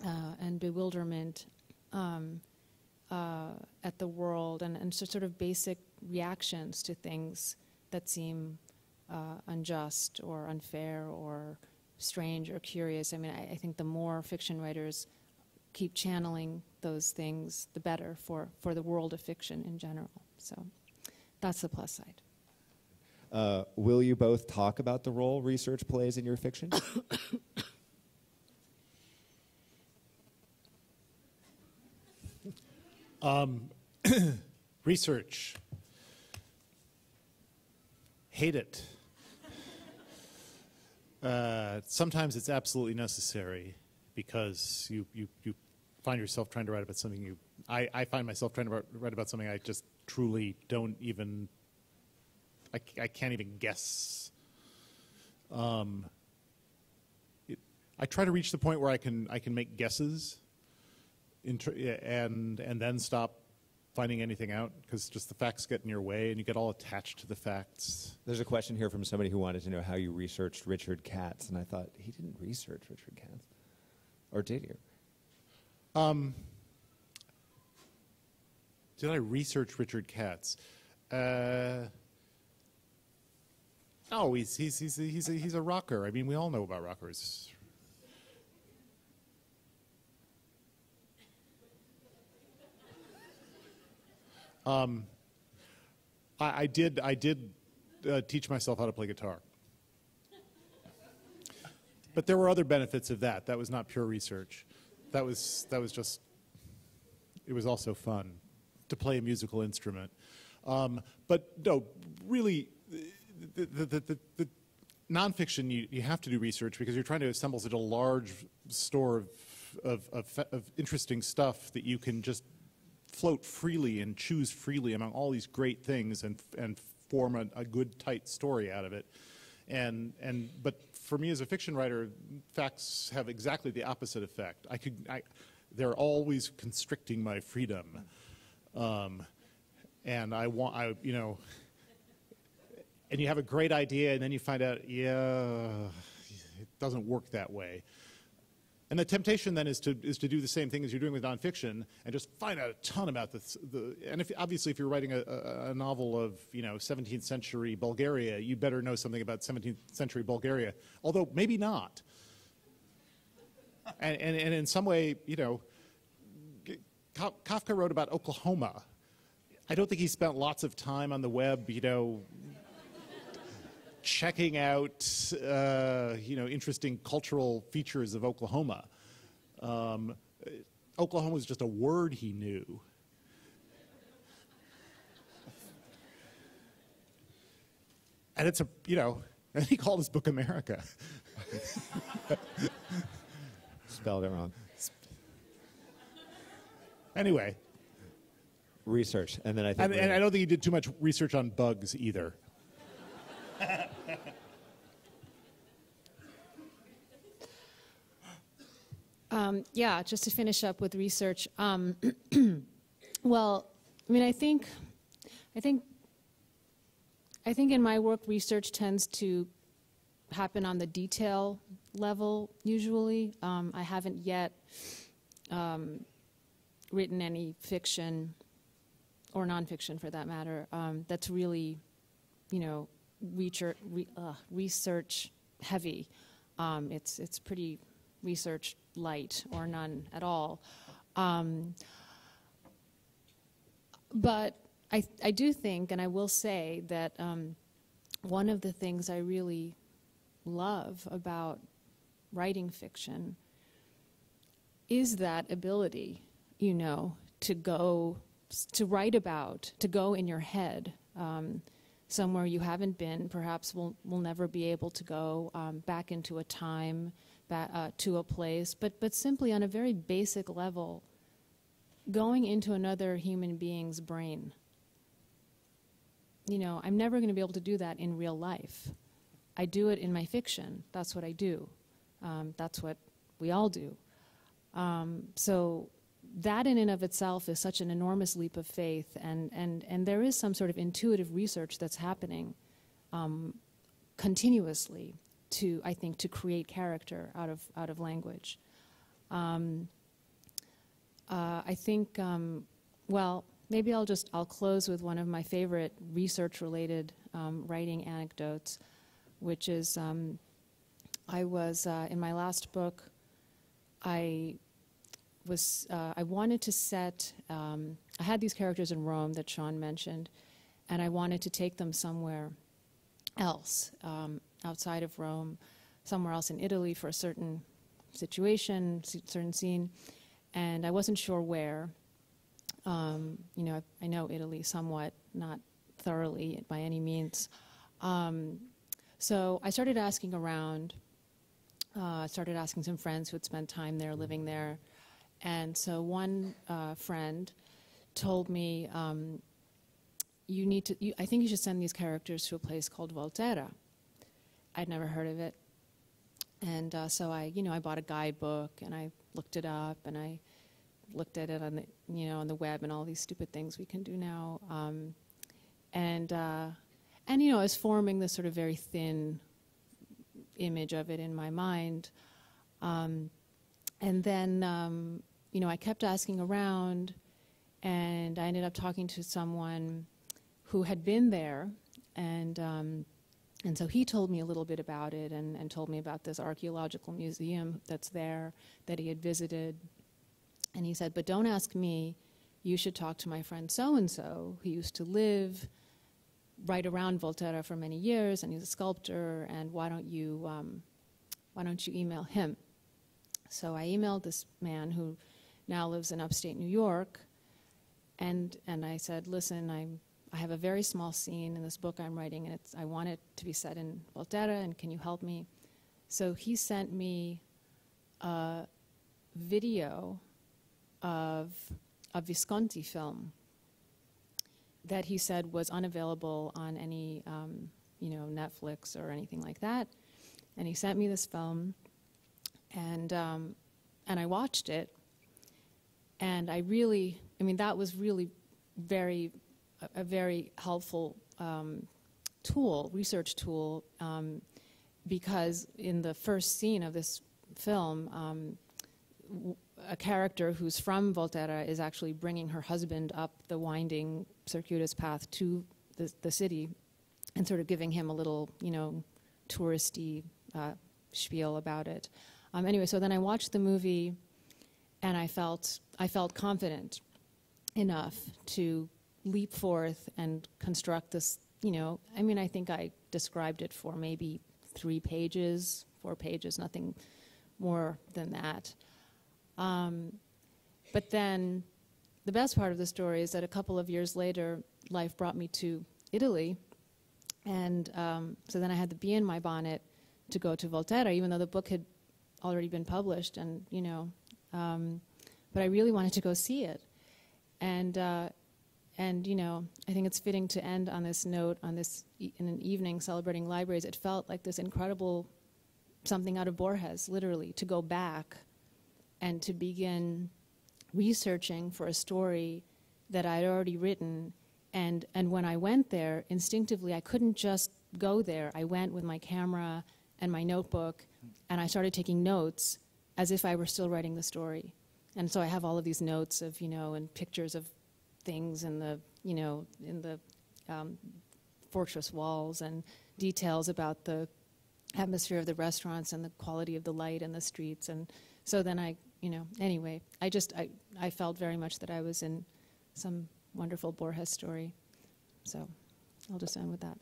and bewilderment at the world, and so sort of basic reactions to things that seem unjust or unfair or strange or curious. I mean, I think the more fiction writers keep channeling those things, the better for the world of fiction in general. So that's the plus side. Will you both talk about the role research plays in your fiction? Research. Hate it. Sometimes it's absolutely necessary because you find yourself trying to write about something I find myself trying to write about something I just truly don't even, I can't even guess. I try to reach the point where I can make guesses and then stop finding anything out, because just the facts get in your way and you get all attached to the facts. There's a question here from somebody who wanted to know how you researched Richard Katz, and I thought, he didn't research Richard Katz. Or did you? Did I research Richard Katz? Oh, he's a rocker. I mean, we all know about rockers. I did teach myself how to play guitar. But there were other benefits of that. That was not pure research. That was just, it was also fun to play a musical instrument. But no, really, the nonfiction, you have to do research because you're trying to assemble such a large store of interesting stuff that you can just float freely and choose freely among all these great things and form a good, tight story out of it. But for me as a fiction writer, facts have exactly the opposite effect. They're always constricting my freedom. And and you have a great idea, and then you find out, yeah, it doesn't work that way. And the temptation then is to do the same thing as you're doing with nonfiction and just find out a ton about and obviously if you're writing a novel of 17th century Bulgaria, you better know something about 17th century Bulgaria, although maybe not. And in some way, Kafka wrote about Oklahoma. I don't think he spent lots of time on the web, checking out, interesting cultural features of Oklahoma. Oklahoma was just a word he knew. And it's and he called his book America. Spelled it wrong. Anyway. Research, and then I think... And I don't think he did too much research on bugs either. Yeah, just to finish up with research. Well, I think in my work, research tends to happen on the detail level, usually. I haven't yet written any fiction, or nonfiction for that matter, that's really, research heavy. It's pretty research light or none at all. But I do think, and I will say, that one of the things I really love about writing fiction is that ability, to write about, to go in your head somewhere you haven't been, perhaps will never be able to go, back into a time, to a place, but simply on a very basic level, going into another human being's brain. I'm never going to be able to do that in real life. I do it in my fiction. That's what I do. That's what we all do. So that in and of itself is such an enormous leap of faith, and there is some sort of intuitive research that's happening continuously I think, to create character out of language. I think, well, maybe I'll close with one of my favorite research-related writing anecdotes, which is I was in my last book. I wanted to set. I had these characters in Rome that Sean mentioned, and I wanted to take them somewhere else, outside of Rome, somewhere else in Italy for a certain situation, certain scene, and I wasn't sure where. I know Italy somewhat, not thoroughly by any means. So I started asking around. Started asking some friends who had spent time there, living there, and so one friend told me, I think you should send these characters to a place called Volterra. I'd never heard of it, and so I bought a guidebook and I looked it up and I looked at it on the on the web and all these stupid things we can do now, and I was forming this sort of very thin image of it in my mind, and then I kept asking around, and I ended up talking to someone who had been there, and so he told me a little bit about it and told me about this archaeological museum that's there that he had visited, and he said, but don't ask me, you should talk to my friend so-and-so who used to live right around Volterra for many years, and he's a sculptor, and why don't you email him? So I emailed this man who now lives in upstate New York, and I said, listen, I have a very small scene in this book I'm writing, and I want it to be set in Volterra, and can you help me? So he sent me a video of a Visconti film that he said was unavailable on any, Netflix or anything like that. And he sent me this film, and I watched it, and that was really a very helpful research tool, because in the first scene of this film, a character who's from Volterra is actually bringing her husband up the winding, circuitous path to the city, and sort of giving him a little, touristy spiel about it. Anyway, so then I watched the movie, and I felt confident enough to leap forth and construct this. I think I described it for maybe 3 pages, 4 pages, nothing more than that. But then the best part of the story is that a couple of years later, life brought me to Italy. And so then I had the bee in my bonnet to go to Volterra, even though the book had already been published. And, but I really wanted to go see it. And I think it's fitting to end on this note, in an evening celebrating libraries. It felt like this incredible something out of Borges, literally, to go back and to begin researching for a story that I'd already written. And when I went there, instinctively, I couldn't just go there. I went with my camera and my notebook, and I started taking notes as if I were still writing the story. And so I have all of these notes of, and pictures of things in the fortress walls, and details about the atmosphere of the restaurants and the quality of the light in the streets. And so then anyway, I felt very much that I was in some wonderful Borges story. So I'll just end with that.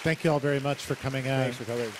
Thank you all very much for coming out. Thanks for coming.